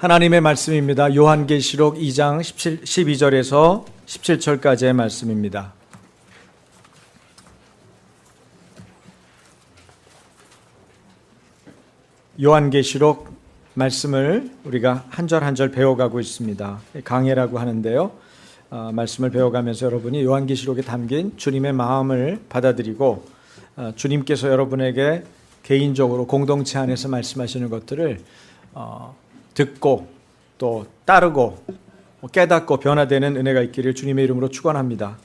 하나님의 말씀입니다. 요한계시록 2장 12절에서 17절까지의 말씀입니다. 요한계시록 말씀을 우리가 한 절 한 절 배워가고 있습니다. 강해라고 하는데요. 말씀을 배워가면서 여러분이 요한계시록에 담긴 주님의 마음을 받아들이고 주님께서 여러분에게 개인적으로 공동체 안에서 말씀하시는 것들을 듣고 또 따르고 깨닫고 변화되는 은혜가 있기를 주님의 이름으로 축원합니다.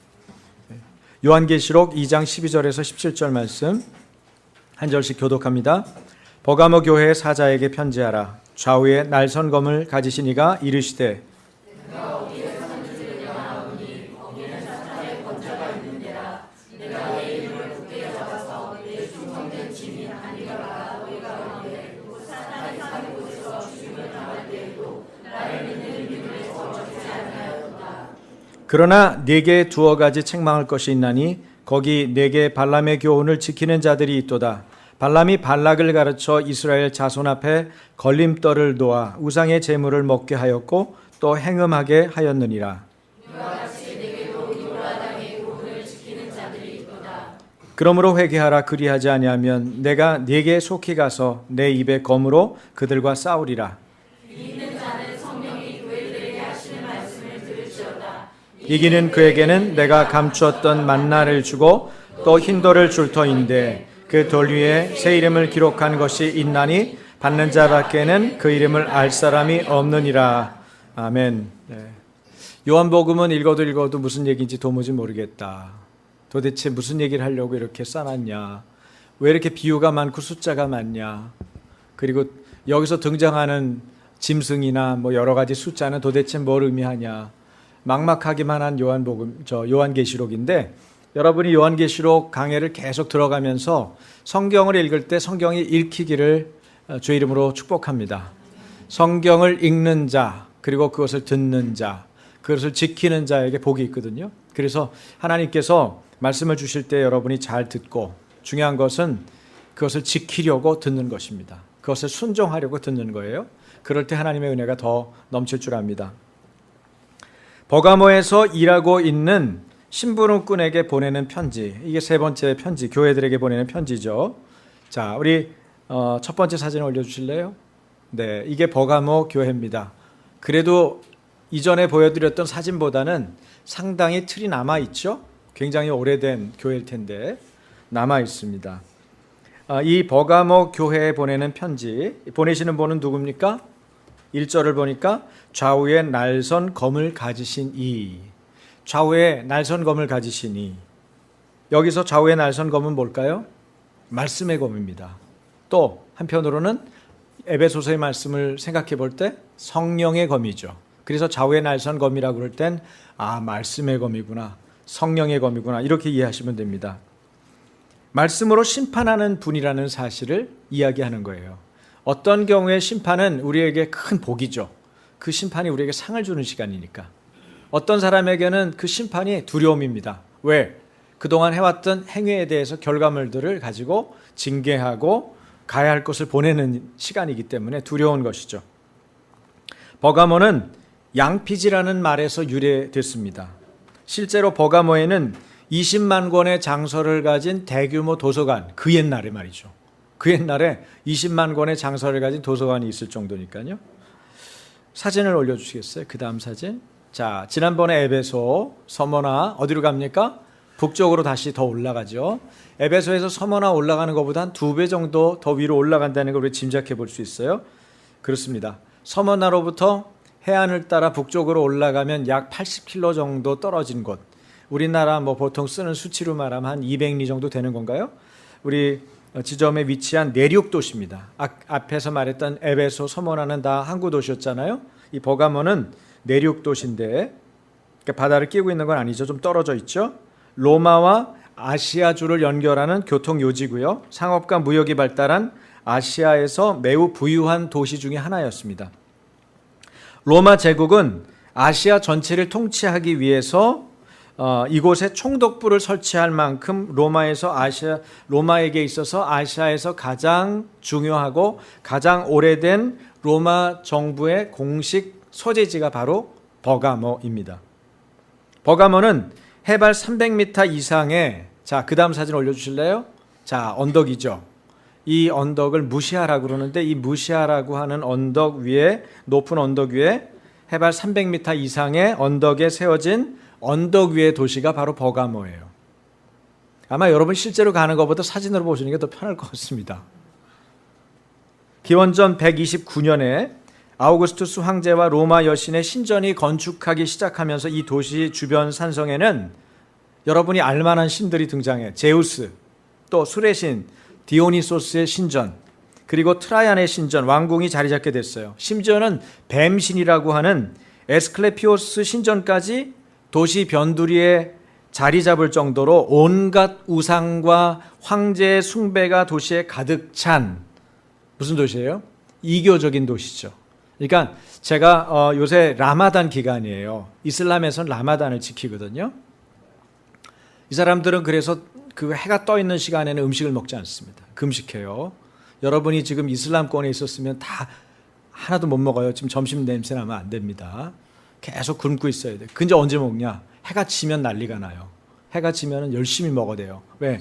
요한계시록 2장 12절에서 17절 말씀 한 절씩 교독합니다. 버가모 교회의 사자에게 편지하라. 좌우에 날선 검을 가지신 이가 이르시되 그러나 네게 두어 가지 책망할 것이 있나니 거기 네게 발람의 교훈을 지키는 자들이 있도다. 발람이 발락을 가르쳐 이스라엘 자손 앞에 걸림돌을 놓아 우상의 제물을 먹게 하였고 또 행음하게 하였느니라. 그러므로 회개하라. 그리하지 아니하면 내가 네게 속히 가서 내 입에 검으로 그들과 싸우리라. 이기는 그에게는 내가 감추었던 만나를 주고 또 흰돌을 줄 터인데 그 돌 위에 새 이름을 기록한 것이 있나니 받는 자밖에는 그 이름을 알 사람이 없느니라. 아멘. 요한복음은 읽어도 무슨 얘기인지 도무지 모르겠다. 도대체 무슨 얘기를 하려고 이렇게 써놨냐. 왜 이렇게 비유가 많고 숫자가 많냐. 그리고 여기서 등장하는 짐승이나 뭐 여러 가지 숫자는 도대체 뭘 의미하냐. 막막하기만 한 요한계시록인데 여러분이 요한계시록 강해를 계속 들어가면서 성경을 읽을 때 성경이 읽히기를 주의 이름으로 축복합니다. 성경을 읽는 자 그리고 그것을 듣는 자 그것을 지키는 자에게 복이 있거든요. 그래서 하나님께서 말씀을 주실 때 여러분이 잘 듣고 중요한 것은 그것을 지키려고 듣는 것입니다. 그것을 순종하려고 듣는 거예요. 그럴 때 하나님의 은혜가 더 넘칠 줄 압니다. 버가모에서 일하고 있는 심부름꾼에게 보내는 편지. 이게 세 번째 편지, 교회들에게 보내는 편지죠. 자, 우리 첫 번째 사진 올려주실래요? 네, 이게 버가모 교회입니다. 그래도 이전에 보여드렸던 사진보다는 상당히 틀이 남아있죠? 굉장히 오래된 교회일 텐데 남아있습니다. 이 버가모 교회에 보내는 편지, 보내시는 분은 누굽니까? 1절을 보니까 좌우에 날선 검을 가지신 이. 좌우에 날선 검을 가지신 이. 여기서 좌우에 날선 검은 뭘까요? 말씀의 검입니다. 또 한편으로는 에베소서의 말씀을 생각해 볼 때 성령의 검이죠. 그래서 좌우에 날선 검이라고 그럴 땐 말씀의 검이구나. 성령의 검이구나. 이렇게 이해하시면 됩니다. 말씀으로 심판하는 분이라는 사실을 이야기하는 거예요. 어떤 경우에 심판은 우리에게 큰 복이죠. 그 심판이 우리에게 상을 주는 시간이니까. 어떤 사람에게는 그 심판이 두려움입니다. 왜? 그동안 해왔던 행위에 대해서 결과물들을 가지고 징계하고 가야 할 것을 보내는 시간이기 때문에 두려운 것이죠. 버가모는 양피지라는 말에서 유래됐습니다. 실제로 버가모에는 20만 권의 장서를 가진 대규모 도서관, 그 옛날에 말이죠. 그 옛날에 20만 권의 장서를 가진 도서관이 있을 정도니까요. 사진을 올려주시겠어요? 그 다음 사진. 자, 지난번에 에베소, 서머나 어디로 갑니까? 북쪽으로 다시 더 올라가죠. 에베소에서 서머나 올라가는 것보다 한 2배 정도 더 위로 올라간다는 걸 우리 짐작해 볼 수 있어요. 그렇습니다. 서머나로부터 해안을 따라 북쪽으로 올라가면 약 80km 정도 떨어진 곳. 우리나라 보통 쓰는 수치로 말하면 한 200리 정도 되는 건가요? 우리 지점에 위치한 내륙 도시입니다. 앞에서 말했던 에베소, 서머나는 다 항구 도시였잖아요. 이 버가모는 내륙 도시인데 그러니까 바다를 끼고 있는 건 아니죠. 좀 떨어져 있죠. 로마와 아시아주를 연결하는 교통 요지고요. 상업과 무역이 발달한 아시아에서 매우 부유한 도시 중에 하나였습니다. 로마 제국은 아시아 전체를 통치하기 위해서 이곳에 총독부를 설치할 만큼 로마에게 있어서 아시아에서 가장 중요하고 가장 오래된 로마 정부의 공식 소재지가 바로 버가모입니다. 버가모는 해발 300m 이상의, 자, 그 다음 사진 올려주실래요? 자, 언덕이죠. 이 언덕을 무시하라고 그러는데, 이 무시하라고 하는 언덕 위에, 높은 언덕 위에 해발 300m 이상의 언덕에 세워진 언덕 위의 도시가 바로 버가모예요. 아마 여러분 실제로 가는 것보다 사진으로 보시는 게 더 편할 것 같습니다. 기원전 129년에 아우구스투스 황제와 로마 여신의 신전이 건축하기 시작하면서 이 도시 주변 산성에는 여러분이 알만한 신들이 등장해. 제우스, 또 술의 신 디오니소스의 신전, 그리고 트라이안의 신전, 왕궁이 자리 잡게 됐어요. 심지어는 뱀신이라고 하는 에스클레피오스 신전까지 도시 변두리에 자리 잡을 정도로 온갖 우상과 황제의 숭배가 도시에 가득 찬, 무슨 도시예요? 이교적인 도시죠. 그러니까 제가 요새 라마단 기간이에요. 이슬람에서는 라마단을 지키거든요. 이 사람들은 그래서 그 해가 떠 있는 시간에는 음식을 먹지 않습니다. 금식해요. 여러분이 지금 이슬람권에 있었으면 다 하나도 못 먹어요. 지금 점심 냄새 나면 안 됩니다. 계속 굶고 있어야 돼요. 근데 언제 먹냐? 해가 지면 난리가 나요. 해가 지면 열심히 먹어야 돼요. 왜?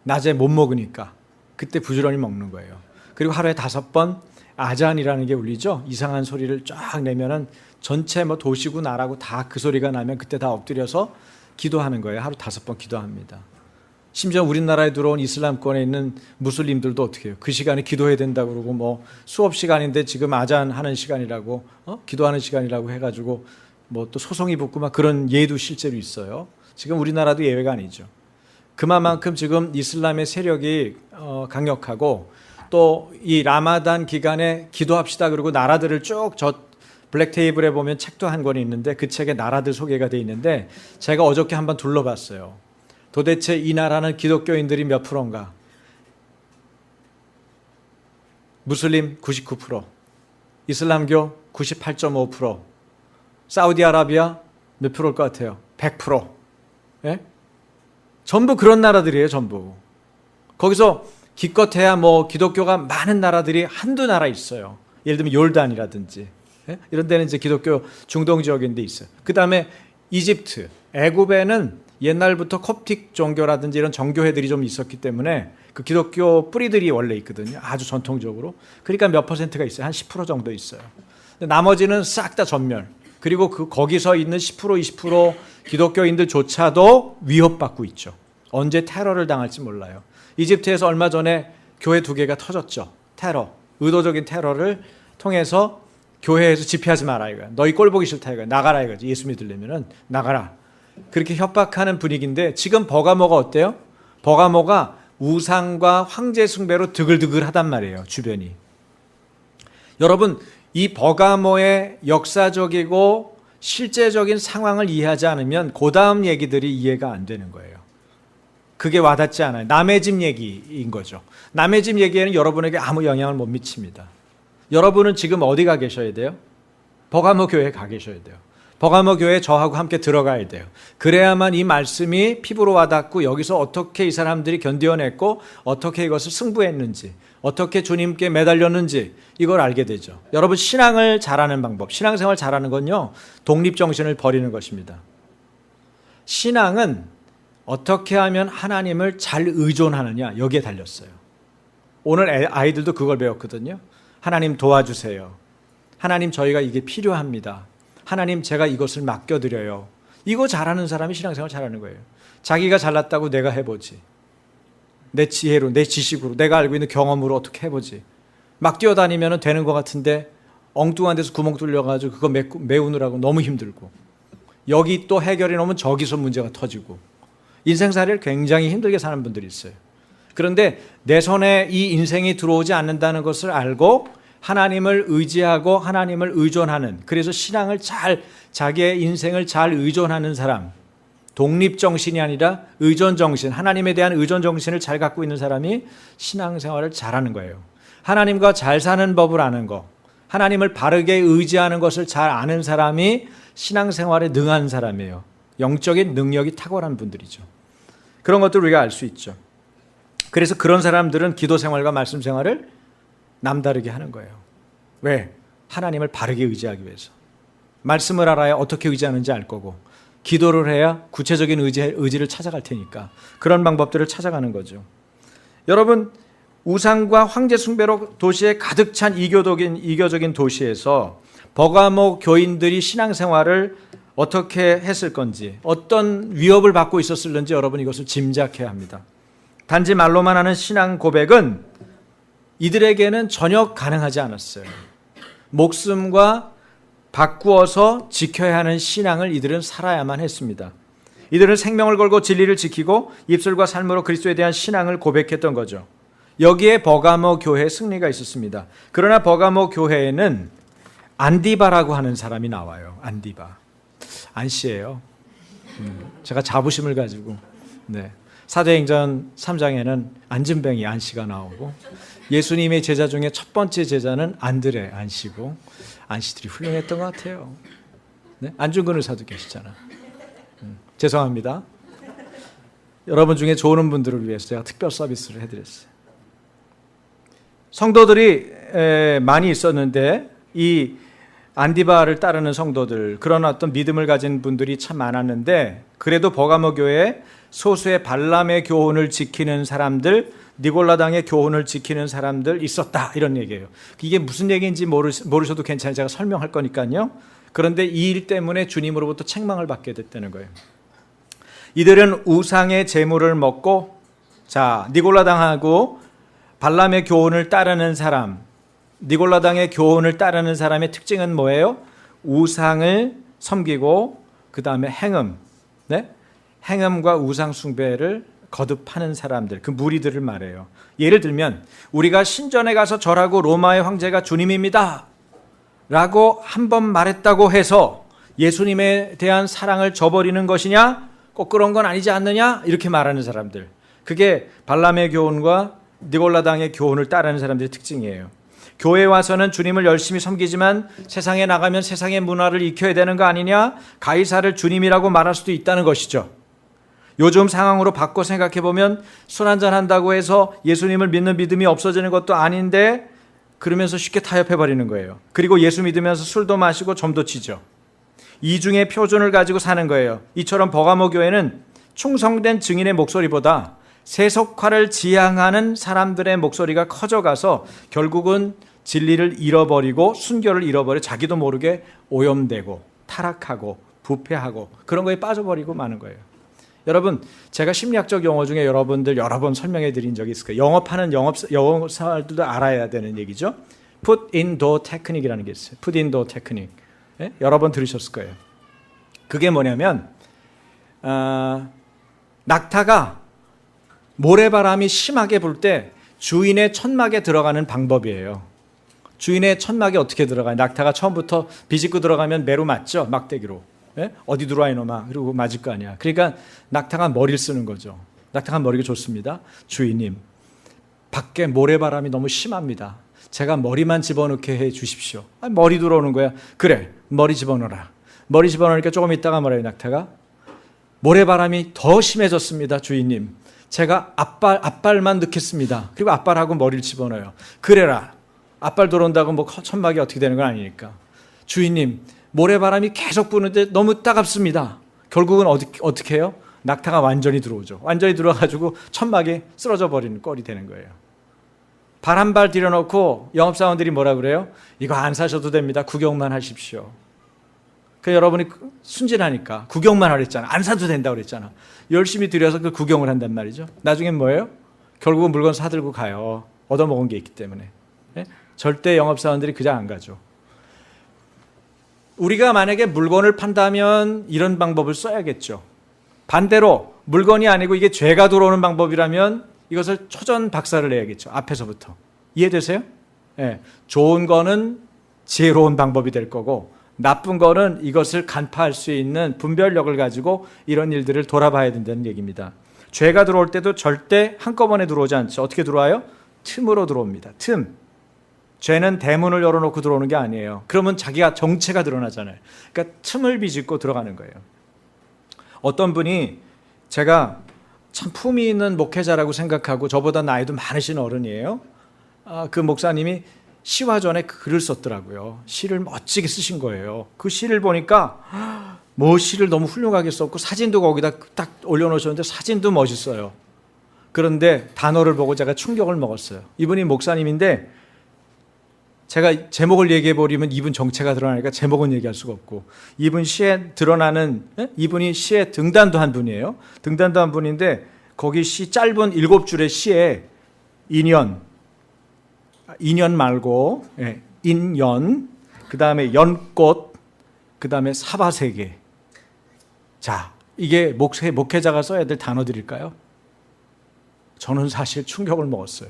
낮에 못 먹으니까. 그때 부지런히 먹는 거예요. 그리고 하루에 5번 아잔이라는 게 울리죠. 이상한 소리를 쫙 내면은 전체 뭐 도시고 나라고 다 그 소리가 나면 그때 다 엎드려서 기도하는 거예요. 하루 5번 기도합니다. 심지어 우리나라에 들어온 이슬람권에 있는 무슬림들도 어떻게 해요? 그 시간에 기도해야 된다고 그러고, 뭐 수업 시간인데 지금 아잔 하는 시간이라고, 기도하는 시간이라고 해가지고 뭐 또 소송이 붙고 막 그런 예도 실제로 있어요. 지금 우리나라도 예외가 아니죠. 그만큼 지금 이슬람의 세력이 강력하고, 또 이 라마단 기간에 기도합시다 그러고 나라들을 쭉 저 블랙 테이블에 보면 책도 한 권이 있는데 그 책에 나라들 소개가 돼 있는데, 제가 어저께 한번 둘러봤어요. 도대체 이 나라는 기독교인들이 몇 프로인가? 무슬림 99%, 이슬람교 98.5%, 사우디아라비아 몇 프로일 것 같아요? 100%. 예? 전부 그런 나라들이에요, 전부. 거기서 기껏해야 뭐 기독교가 많은 나라들이 한두 나라 있어요. 예를 들면 요르단이라든지, 예? 이런 데는 이제 기독교 중동 지역인데 있어요. 그 다음에 이집트, 애굽에는 옛날부터 콥틱 종교라든지 이런 정교회들이 좀 있었기 때문에 그 기독교 뿌리들이 원래 있거든요. 아주 전통적으로. 그러니까 몇 퍼센트가 있어요. 한 10% 정도 있어요. 근데 나머지는 싹 다 전멸. 그리고 거기서 있는 10%, 20% 기독교인들조차도 위협받고 있죠. 언제 테러를 당할지 몰라요. 이집트에서 얼마 전에 교회 2개가 터졌죠. 테러, 의도적인 테러를 통해서 교회에서 집회하지 마라 이거야. 너희 꼴 보기 싫다 이거야. 나가라 이거지. 예수 믿으려면은 나가라. 그렇게 협박하는 분위기인데, 지금 버가모가 어때요? 버가모가 우상과 황제 숭배로 드글드글하단 말이에요, 주변이. 여러분, 이 버가모의 역사적이고 실제적인 상황을 이해하지 않으면 그 다음 얘기들이 이해가 안 되는 거예요. 그게 와닿지 않아요. 남의 집 얘기인 거죠. 남의 집 얘기에는 여러분에게 아무 영향을 못 미칩니다. 여러분은 지금 어디 가 계셔야 돼요? 버가모 교회에 가 계셔야 돼요. 버가모 교회에 저하고 함께 들어가야 돼요. 그래야만 이 말씀이 피부로 와닿고, 여기서 어떻게 이 사람들이 견뎌냈고 어떻게 이것을 승부했는지, 어떻게 주님께 매달렸는지 이걸 알게 되죠. 여러분, 신앙을 잘하는 방법, 신앙생활 잘하는 건요, 독립정신을 버리는 것입니다. 신앙은 어떻게 하면 하나님을 잘 의존하느냐, 여기에 달렸어요. 오늘 아이들도 그걸 배웠거든요. 하나님 도와주세요. 하나님, 저희가 이게 필요합니다. 하나님, 제가 이것을 맡겨드려요. 이거 잘하는 사람이 신앙생활 잘하는 거예요. 자기가 잘났다고 내가 해보지. 내 지혜로, 내 지식으로, 내가 알고 있는 경험으로 어떻게 해보지. 막 뛰어다니면 되는 것 같은데 엉뚱한 데서 구멍 뚫려가지고 그거 메우느라고 너무 힘들고, 여기 또 해결해 놓으면 저기서 문제가 터지고, 인생살이를 굉장히 힘들게 사는 분들이 있어요. 그런데 내 손에 이 인생이 들어오지 않는다는 것을 알고 하나님을 의지하고 하나님을 의존하는, 그래서 신앙을 잘, 자기의 인생을 잘 의존하는 사람, 독립정신이 아니라 의존정신, 하나님에 대한 의존정신을 잘 갖고 있는 사람이 신앙생활을 잘하는 거예요. 하나님과 잘 사는 법을 아는 거, 하나님을 바르게 의지하는 것을 잘 아는 사람이 신앙생활에 능한 사람이에요. 영적인 능력이 탁월한 분들이죠. 그런 것들을 우리가 알 수 있죠. 그래서 그런 사람들은 기도 생활과 말씀 생활을 남다르게 하는 거예요. 왜? 하나님을 바르게 의지하기 위해서. 말씀을 알아야 어떻게 의지하는지 알 거고, 기도를 해야 구체적인 의지를 찾아갈 테니까 그런 방법들을 찾아가는 거죠. 여러분, 우상과 황제 숭배로 도시에 가득 찬 이교적인 도시에서 버가모 교인들이 신앙생활을 어떻게 했을 건지, 어떤 위협을 받고 있었을는지 여러분 이것을 짐작해야 합니다. 단지 말로만 하는 신앙 고백은 이들에게는 전혀 가능하지 않았어요. 목숨과 바꾸어서 지켜야 하는 신앙을 이들은 살아야만 했습니다. 이들은 생명을 걸고 진리를 지키고 입술과 삶으로 그리스도에 대한 신앙을 고백했던 거죠. 여기에 버가모 교회의 승리가 있었습니다. 그러나 버가모 교회에는 안디바라고 하는 사람이 나와요. 안디바. 안씨예요. 제가 자부심을 가지고. 네. 사도행전 3장에는 안진뱅이 안씨가 나오고, 예수님의 제자 중에 첫 번째 제자는 안드레 안씨고, 안씨들이 훌륭했던 것 같아요. 네? 안중근 의사도 계시잖아. 죄송합니다. 여러분 중에 좋은 분들을 위해서 제가 특별 서비스를 해드렸어요. 성도들이 많이 있었는데 이 안디바를 따르는 성도들, 그런 어떤 믿음을 가진 분들이 참 많았는데, 그래도 버가모 교회에 소수의 발람의 교훈을 지키는 사람들, 니골라당의 교훈을 지키는 사람들 있었다, 이런 얘기예요. 이게 무슨 얘기인지 모르셔도 괜찮아요. 제가 설명할 거니까요. 그런데 이 일 때문에 주님으로부터 책망을 받게 됐다는 거예요. 이들은 우상의 제물을 먹고, 자, 니골라당하고 발람의 교훈을 따르는 사람, 니골라당의 교훈을 따르는 사람의 특징은 뭐예요? 우상을 섬기고 그 다음에 행음, 네? 행음과 우상 숭배를 거듭하는 사람들, 그 무리들을 말해요. 예를 들면 우리가 신전에 가서 절하고 로마의 황제가 주님입니다 라고 한 번 말했다고 해서 예수님에 대한 사랑을 저버리는 것이냐? 꼭 그런 건 아니지 않느냐? 이렇게 말하는 사람들, 그게 발람의 교훈과 니골라당의 교훈을 따르는 사람들의 특징이에요. 교회에 와서는 주님을 열심히 섬기지만 세상에 나가면 세상의 문화를 익혀야 되는 거 아니냐? 가이사를 주님이라고 말할 수도 있다는 것이죠. 요즘 상황으로 바꿔 생각해 보면 술 한잔 한다고 해서 예수님을 믿는 믿음이 없어지는 것도 아닌데, 그러면서 쉽게 타협해 버리는 거예요. 그리고 예수 믿으면서 술도 마시고 점도 치죠. 이중의 표준을 가지고 사는 거예요. 이처럼 버가모 교회는 충성된 증인의 목소리보다 세속화를 지향하는 사람들의 목소리가 커져가서 결국은 진리를 잃어버리고 순교를 잃어버려 자기도 모르게 오염되고 타락하고 부패하고 그런 거에 빠져버리고 마는 거예요. 여러분, 제가 심리학적 용어 중에 여러분들 여러 번 설명해 드린 적이 있을 거예요. 영업하는 영업사들도 알아야 되는 얘기죠. Put in door technique이라는 게 있어요. Put in door technique. 네? 여러 번 들으셨을 거예요. 그게 뭐냐면 낙타가 모래바람이 심하게 불 때 주인의 천막에 들어가는 방법이에요. 주인의 천막에 어떻게 들어가요? 낙타가 처음부터 비집고 들어가면 매로 맞죠? 막대기로. 예? 어디 들어와 이놈아, 그리고 맞을 거 아니야. 그러니까 낙타가 머리를 쓰는 거죠. 낙타가 머리가 좋습니다. 주인님, 밖에 모래바람이 너무 심합니다. 제가 머리만 집어넣게 해 주십시오. 머리 들어오는 거야. 그래, 머리 집어넣어라. 머리 집어넣으니까 조금 있다가 뭐래요, 낙타가? 모래바람이 더 심해졌습니다, 주인님. 제가 앞발만 넣겠습니다. 그리고 앞발하고 머리를 집어넣어요. 그래라. 앞발 들어온다고 뭐 천막이 어떻게 되는 건 아니니까. 주인님, 모래바람이 계속 부는데 너무 따갑습니다. 결국은 어떻게 해요? 낙타가 완전히 들어오죠. 완전히 들어와가지고 천막이 쓰러져 버리는 꼴이 되는 거예요. 발 한 발 들여놓고 영업사원들이 뭐라 그래요? 이거 안 사셔도 됩니다. 구경만 하십시오. 그 여러분이 순진하니까 구경만 하랬잖아. 안 사도 된다고 그랬잖아. 열심히 들여서 그 구경을 한단 말이죠. 나중엔 뭐예요? 결국은 물건 사들고 가요. 얻어먹은 게 있기 때문에. 네? 절대 영업사원들이 그냥 안 가죠. 우리가 만약에 물건을 판다면 이런 방법을 써야겠죠. 반대로 물건이 아니고 이게 죄가 들어오는 방법이라면 이것을 초전 박살을 내야겠죠. 앞에서부터. 이해되세요? 네. 좋은 거는 지혜로운 방법이 될 거고, 나쁜 거는 이것을 간파할 수 있는 분별력을 가지고 이런 일들을 돌아봐야 된다는 얘기입니다. 죄가 들어올 때도 절대 한꺼번에 들어오지 않죠. 어떻게 들어와요? 틈으로 들어옵니다. 틈. 죄는 대문을 열어놓고 들어오는 게 아니에요. 그러면 자기가 정체가 드러나잖아요. 그러니까 틈을 비집고 들어가는 거예요. 어떤 분이, 제가 참 품위 있는 목회자라고 생각하고 저보다 나이도 많으신 어른이에요. 그 목사님이 시화전에 글을 썼더라고요. 시를 멋지게 쓰신 거예요. 그 시를 보니까 뭐 시를 너무 훌륭하게 썼고 사진도 거기다 딱 올려놓으셨는데 사진도 멋있어요. 그런데 단어를 보고 제가 충격을 먹었어요. 이분이 목사님인데 제가 제목을 얘기해버리면 이분 정체가 드러나니까 제목은 얘기할 수가 없고, 이분 시에 드러나는, 이분이 시에 등단도 한 분이에요. 등단도 한 분인데 거기 시 짧은 7줄의 시에 인연 말고 인연, 그 다음에 연꽃, 그 다음에 사바세계. 자, 이게 목회자가 써야 될 단어들일까요? 저는 사실 충격을 먹었어요.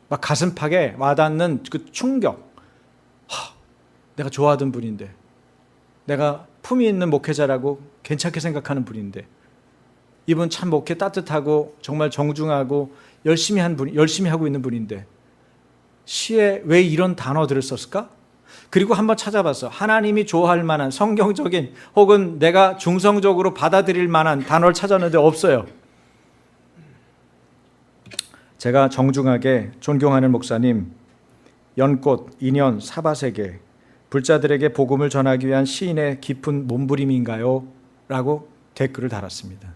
막 가슴팍에 와닿는 그 충격. 내가 좋아하던 분인데, 내가 품위 있는 목회자라고 괜찮게 생각하는 분인데, 이분 참 목회 따뜻하고 정말 정중하고 열심히 하고 있는 분인데 시에 왜 이런 단어들을 썼을까? 그리고 한번 찾아봤어. 하나님이 좋아할 만한 성경적인 혹은 내가 중성적으로 받아들일 만한 단어를 찾았는데 없어요. 제가 정중하게 존경하는 목사님, 연꽃, 인연, 사바세계, 불자들에게 복음을 전하기 위한 시인의 깊은 몸부림인가요? 라고 댓글을 달았습니다.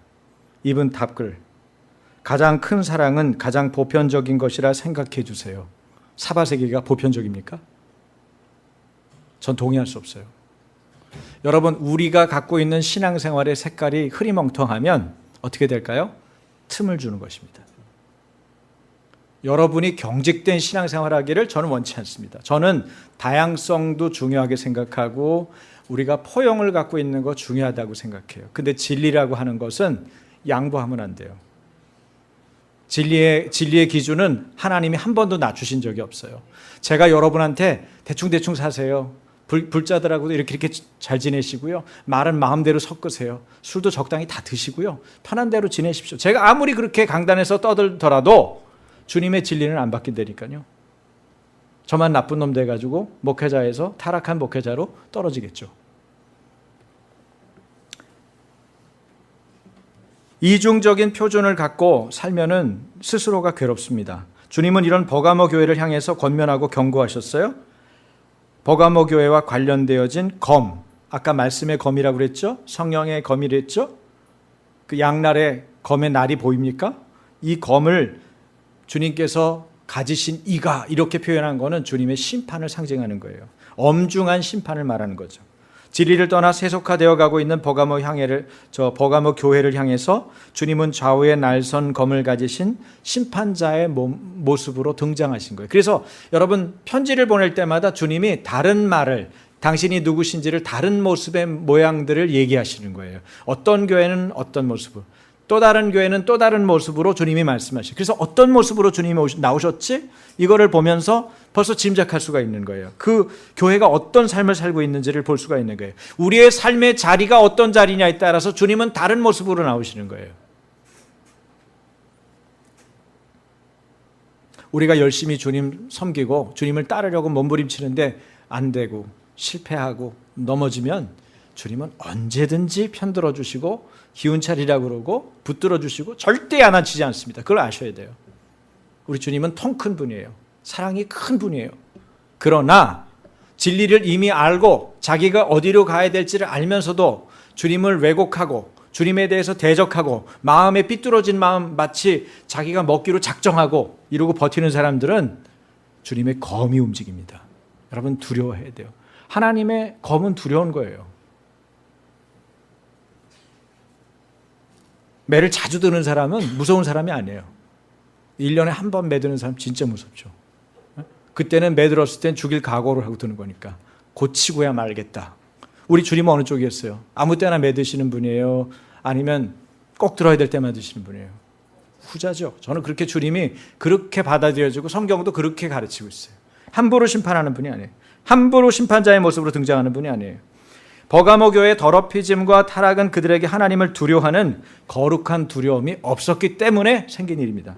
이분 답글, 가장 큰 사랑은 가장 보편적인 것이라 생각해 주세요. 사바세계가 보편적입니까? 전 동의할 수 없어요. 여러분, 우리가 갖고 있는 신앙생활의 색깔이 흐리멍텅하면 어떻게 될까요? 틈을 주는 것입니다. 여러분이 경직된 신앙생활 하기를 저는 원치 않습니다. 저는 다양성도 중요하게 생각하고 우리가 포용을 갖고 있는 거 중요하다고 생각해요. 근데 진리라고 하는 것은 양보하면 안 돼요. 진리의 기준은 하나님이 한 번도 낮추신 적이 없어요. 제가 여러분한테 대충 사세요. 불자들하고도 이렇게 잘 지내시고요. 말은 마음대로 섞으세요. 술도 적당히 다 드시고요. 편한 대로 지내십시오. 제가 아무리 그렇게 강단에서 떠들더라도 주님의 진리는 안 바뀐다니까요. 저만 나쁜 놈 돼가지고 목회자에서 타락한 목회자로 떨어지겠죠. 이중적인 표준을 갖고 살면은 스스로가 괴롭습니다. 주님은 이런 버가모 교회를 향해서 권면하고 경고하셨어요. 버가모 교회와 관련되어진 검, 아까 말씀의 검이라고 그랬죠? 성령의 검이랬죠? 그 양날의 검의 날이 보입니까? 이 검을 주님께서 가지신 이가 이렇게 표현한 것은 주님의 심판을 상징하는 거예요. 엄중한 심판을 말하는 거죠. 진리를 떠나 세속화되어 가고 있는 버가모 교회를 향해서 주님은 좌우에 날선 검을 가지신 심판자의 모습으로 등장하신 거예요. 그래서 여러분, 편지를 보낼 때마다 주님이 다른 말을, 당신이 누구신지를 다른 모습의 모양들을 얘기하시는 거예요. 어떤 교회는 어떤 모습으로, 또 다른 교회는 또 다른 모습으로 주님이 말씀하시죠. 그래서 어떤 모습으로 주님이 나오셨지? 이거를 보면서 벌써 짐작할 수가 있는 거예요. 그 교회가 어떤 삶을 살고 있는지를 볼 수가 있는 거예요. 우리의 삶의 자리가 어떤 자리냐에 따라서 주님은 다른 모습으로 나오시는 거예요. 우리가 열심히 주님 섬기고 주님을 따르려고 몸부림치는데 안 되고 실패하고 넘어지면 주님은 언제든지 편들어 주시고 기운 차리라고 그러고 붙들어 주시고 절대 야단치지 않습니다. 그걸 아셔야 돼요. 우리 주님은 통 큰 분이에요. 사랑이 큰 분이에요. 그러나 진리를 이미 알고 자기가 어디로 가야 될지를 알면서도 주님을 왜곡하고 주님에 대해서 대적하고 마음에 삐뚤어진 마음 마치 자기가 먹기로 작정하고 이러고 버티는 사람들은 주님의 검이 움직입니다. 여러분, 두려워해야 돼요. 하나님의 검은 두려운 거예요. 매를 자주 드는 사람은 무서운 사람이 아니에요. 1년에 한 번 매 드는 사람 진짜 무섭죠. 그때는 매 들었을 땐 죽일 각오를 하고 드는 거니까 고치고야 말겠다. 우리 주님은 어느 쪽이었어요? 아무 때나 매 드시는 분이에요? 아니면 꼭 들어야 될 때만 드시는 분이에요? 후자죠. 저는 그렇게 주님이 그렇게 받아들여지고 성경도 그렇게 가르치고 있어요. 함부로 심판하는 분이 아니에요. 함부로 심판자의 모습으로 등장하는 분이 아니에요. 버가모 교회의 더럽히짐과 타락은 그들에게 하나님을 두려워하는 거룩한 두려움이 없었기 때문에 생긴 일입니다.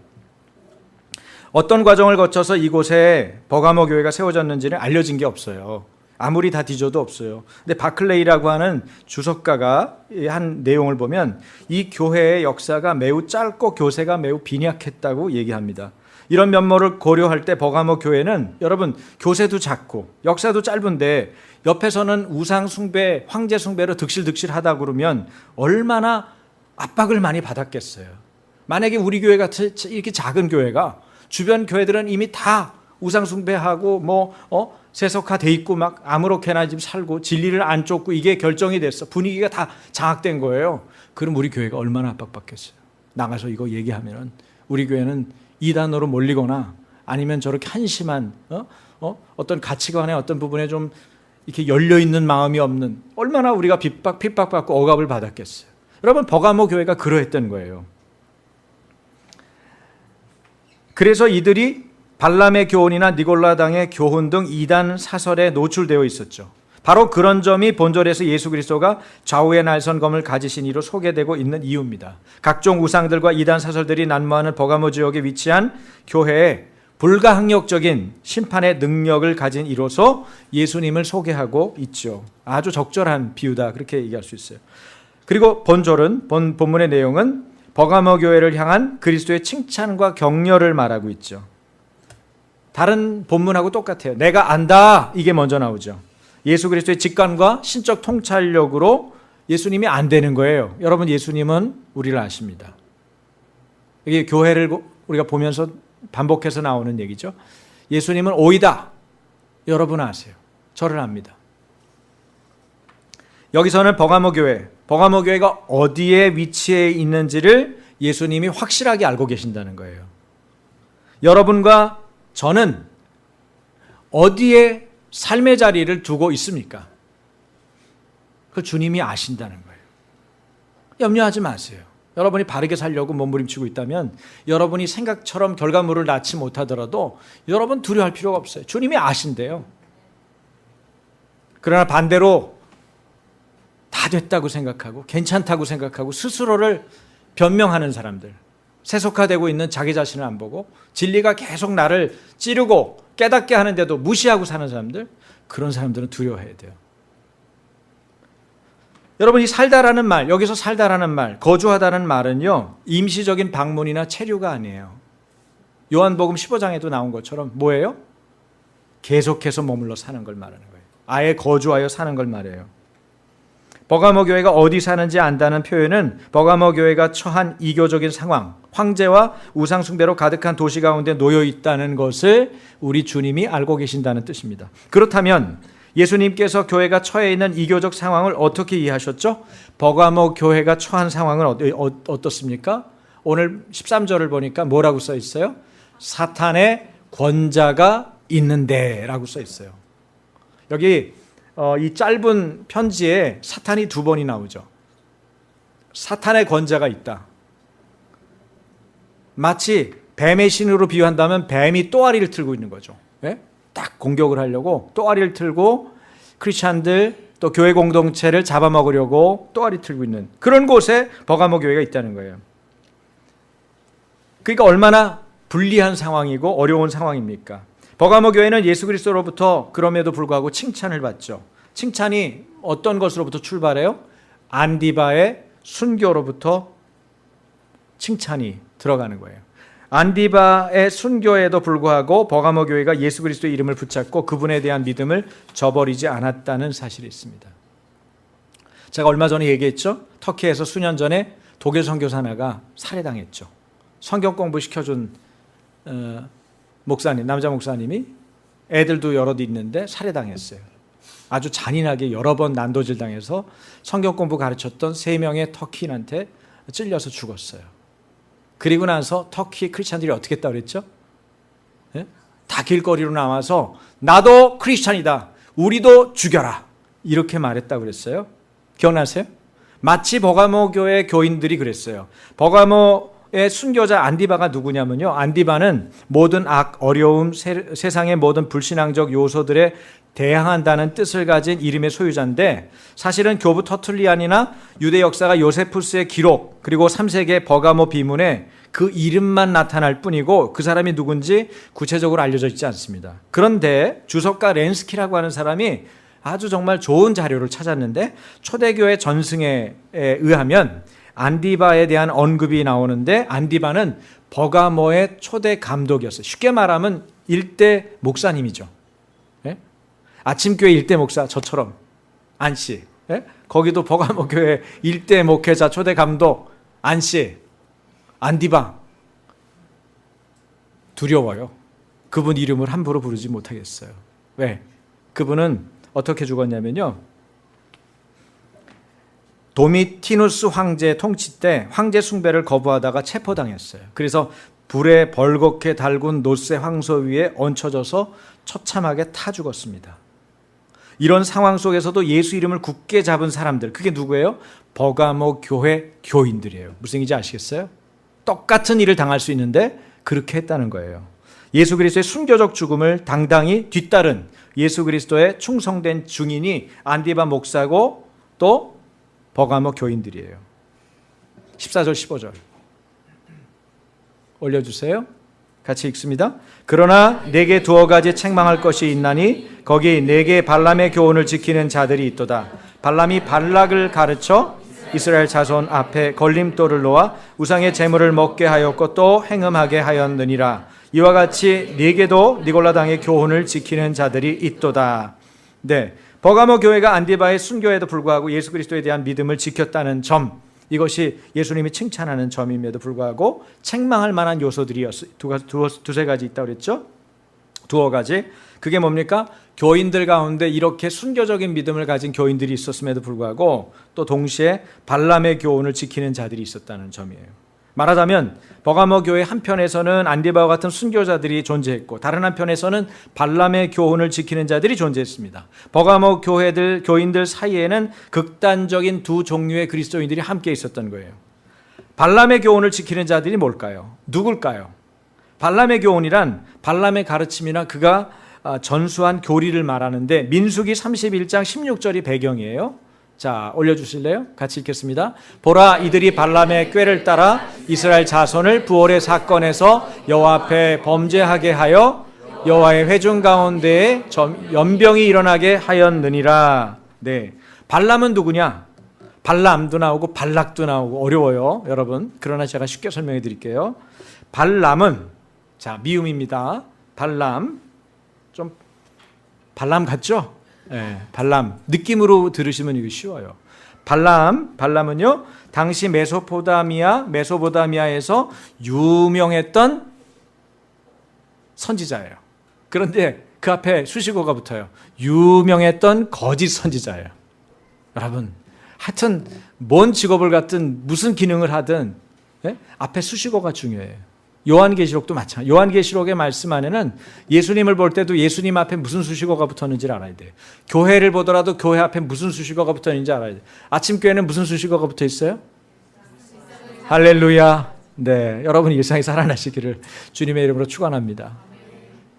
어떤 과정을 거쳐서 이곳에 버가모 교회가 세워졌는지는 알려진 게 없어요. 아무리 다 뒤져도 없어요. 근데 바클레이라고 하는 주석가가 한 내용을 보면 이 교회의 역사가 매우 짧고 교세가 매우 빈약했다고 얘기합니다. 이런 면모를 고려할 때 버가모 교회는 여러분 교세도 작고 역사도 짧은데 옆에서는 우상 숭배, 황제 숭배로 득실득실하다 그러면 얼마나 압박을 많이 받았겠어요. 만약에 우리 교회 같은 이렇게 작은 교회가 주변 교회들은 이미 다 우상 숭배하고 세속화돼 있고 막 아무렇게나 지금 살고 진리를 안 쫓고 이게 결정이 됐어. 분위기가 다 장악된 거예요. 그럼 우리 교회가 얼마나 압박받겠어요. 나가서 이거 얘기하면은 우리 교회는 이단으로 몰리거나 아니면 저렇게 한심한 어떤 가치관의 어떤 부분에 좀 이렇게 열려 있는 마음이 없는 얼마나 우리가 핍박받고 억압을 받았겠어요. 여러분 버가모 교회가 그러했던 거예요. 그래서 이들이 발람의 교훈이나 니골라당의 교훈 등 이단 사설에 노출되어 있었죠. 바로 그런 점이 본절에서 예수 그리스도가 좌우의 날선검을 가지신 이로 소개되고 있는 이유입니다. 각종 우상들과 이단 사설들이 난무하는 버가모 지역에 위치한 교회에 불가항력적인 심판의 능력을 가진 이로서 예수님을 소개하고 있죠. 아주 적절한 비유다 그렇게 얘기할 수 있어요. 그리고 본절은 본문의 내용은 버가모 교회를 향한 그리스도의 칭찬과 격려를 말하고 있죠. 다른 본문하고 똑같아요. 내가 안다 이게 먼저 나오죠. 예수 그리스도의 직관과 신적 통찰력으로 예수님이 안 되는 거예요. 여러분 예수님은 우리를 아십니다. 이게 교회를 우리가 보면서 반복해서 나오는 얘기죠. 예수님은 오이다. 여러분 아세요. 저를 압니다. 여기서는 버가모 교회가 어디에 위치해 있는지를 예수님이 확실하게 알고 계신다는 거예요. 여러분과 저는 어디에 삶의 자리를 두고 있습니까? 그 주님이 아신다는 거예요. 염려하지 마세요. 여러분이 바르게 살려고 몸부림치고 있다면 여러분이 생각처럼 결과물을 낳지 못하더라도 여러분 두려워할 필요가 없어요. 주님이 아신대요. 그러나 반대로 다 됐다고 생각하고 괜찮다고 생각하고 스스로를 변명하는 사람들, 세속화되고 있는 자기 자신을 안 보고 진리가 계속 나를 찌르고 깨닫게 하는데도 무시하고 사는 사람들, 그런 사람들은 두려워해야 돼요. 여러분 이 살다라는 말, 여기서 살다라는 말, 거주하다는 말은요 임시적인 방문이나 체류가 아니에요. 요한복음 15장에도 나온 것처럼 뭐예요? 계속해서 머물러 사는 걸 말하는 거예요. 아예 거주하여 사는 걸 말해요. 버가모 교회가 어디 사는지 안다는 표현은 버가모 교회가 처한 이교적인 상황, 황제와 우상 숭배로 가득한 도시 가운데 놓여 있다는 것을 우리 주님이 알고 계신다는 뜻입니다. 그렇다면 예수님께서 교회가 처해 있는 이교적 상황을 어떻게 이해하셨죠? 버가모 교회가 처한 상황은 어떻습니까? 오늘 13절을 보니까 뭐라고 써 있어요? 사탄의 권자가 있는데 라고 써 있어요. 여기 이 짧은 편지에 사탄이 2번이 나오죠. 사탄의 권자가 있다. 마치 뱀의 신으로 비유한다면 뱀이 또아리를 틀고 있는 거죠. 네? 딱 공격을 하려고 또아리를 틀고 크리스찬들 또 교회 공동체를 잡아먹으려고 또아리 틀고 있는 그런 곳에 버가모 교회가 있다는 거예요. 그러니까 얼마나 불리한 상황이고 어려운 상황입니까? 버가모 교회는 예수 그리스도로부터 그럼에도 불구하고 칭찬을 받죠. 칭찬이 어떤 것으로부터 출발해요? 안디바의 순교로부터 칭찬이 들어가는 거예요. 안디바의 순교에도 불구하고 버가모 교회가 예수 그리스도의 이름을 붙잡고 그분에 대한 믿음을 저버리지 않았다는 사실이 있습니다. 제가 얼마 전에 얘기했죠. 터키에서 수년 전에 독일 선교사 하나가 살해당했죠. 성경 공부 시켜준 목사님, 남자 목사님이 애들도 여럿 있는데 살해당했어요. 아주 잔인하게 여러 번 난도질 당해서 성경 공부 가르쳤던 3명의 터키인한테 찔려서 죽었어요. 그리고 나서 터키 크리스찬들이 어떻게 했다고 그랬죠? 네? 다 길거리로 나와서 나도 크리스찬이다. 우리도 죽여라. 이렇게 말했다고 그랬어요. 기억나세요? 마치 버가모 교회 교인들이 그랬어요. 버가모의 순교자 안디바가 누구냐면요. 안디바는 모든 악, 어려움, 세상의 모든 불신앙적 요소들에 대항한다는 뜻을 가진 이름의 소유자인데 사실은 교부 터툴리안이나 유대 역사가 요세푸스의 기록 그리고 3세기의 버가모 비문에 그 이름만 나타날 뿐이고 그 사람이 누군지 구체적으로 알려져 있지 않습니다. 그런데 주석가 렌스키라고 하는 사람이 아주 정말 좋은 자료를 찾았는데 초대교회 전승에 의하면 안디바에 대한 언급이 나오는데 안디바는 버가모의 초대 감독이었어요. 쉽게 말하면 일대 목사님이죠. 예? 아침교회 일대 목사 저처럼 안씨, 예? 거기도 버가모 교회 일대 목회자 초대 감독 안씨, 안디바. 두려워요. 그분 이름을 함부로 부르지 못하겠어요. 왜? 그분은 어떻게 죽었냐면요, 도미티누스 황제 통치 때 황제 숭배를 거부하다가 체포당했어요. 그래서 불에 벌겋게 달군 노쇠 황소 위에 얹혀져서 처참하게 타 죽었습니다. 이런 상황 속에서도 예수 이름을 굳게 잡은 사람들, 그게 누구예요? 버가모 교회 교인들이에요. 무슨 얘기인지 아시겠어요? 똑같은 일을 당할 수 있는데 그렇게 했다는 거예요. 예수 그리스도의 순교적 죽음을 당당히 뒤따른 예수 그리스도의 충성된 증인이 안디바 목사고 또 버가모 교인들이에요. 14절 15절 올려주세요. 같이 읽습니다. 그러나 내게 두어 가지 책망할 것이 있나니 거기 내게 발람의 교훈을 지키는 자들이 있도다. 발람이 발락을 가르쳐 이스라엘 자손 앞에 걸림돌을 놓아 우상의 제물을 먹게 하였고 또 행음하게 하였느니라. 이와 같이 네게도 니골라당의 교훈을 지키는 자들이 있도다. 네, 버가모 교회가 안디바의 순교에도 불구하고 예수 그리스도에 대한 믿음을 지켰다는 점, 이것이 예수님이 칭찬하는 점임에도 불구하고 책망할 만한 요소들이 두세 가지 있다고 그랬죠. 두어 가지. 그게 뭡니까? 교인들 가운데 이렇게 순교적인 믿음을 가진 교인들이 있었음에도 불구하고 또 동시에 발람의 교훈을 지키는 자들이 있었다는 점이에요. 말하자면 버가모 교회 한편에서는 안디바와 같은 순교자들이 존재했고 다른 한편에서는 발람의 교훈을 지키는 자들이 존재했습니다. 버가모 교인들 사이에는 극단적인 두 종류의 그리스도인들이 함께 있었던 거예요. 발람의 교훈을 지키는 자들이 뭘까요? 누굴까요? 발람의 교훈이란 발람의 가르침이나 그가 전수한 교리를 말하는데 민수기 31장 16절이 배경이에요. 자, 올려주실래요? 같이 읽겠습니다. 보라, 이들이 발람의 꾀를 따라 이스라엘 자손을 부올의 사건에서 여호와 앞에 범죄하게 하여 여호와의 회중 가운데에 연병이 일어나게 하였느니라. 네, 발람은 누구냐? 발람도 나오고 발락도 나오고 어려워요, 여러분. 그러나 제가 쉽게 설명해 드릴게요. 발람은, 자, 미음입니다. 발람, 좀 발람 같죠? 네, 발람 느낌으로 들으시면 이거 쉬워요. 발람은요 당시 메소포타미아에서 유명했던 선지자예요. 그런데 그 앞에 수식어가 붙어요. 유명했던 거짓 선지자예요. 여러분, 하여튼 뭔 직업을 갖든 무슨 기능을 하든 앞에 수식어가 중요해요. 요한계시록도 마찬가지. 요한계시록의 말씀 안에는 예수님을 볼 때도 예수님 앞에 무슨 수식어가 붙었는지를 알아야 돼요. 교회를 보더라도 교회 앞에 무슨 수식어가 붙었는지 알아야 돼요. 아침교회는 무슨 수식어가 붙어 있어요? 할렐루야. 네, 여러분이 일상에 살아나시기를 주님의 이름으로 축원합니다.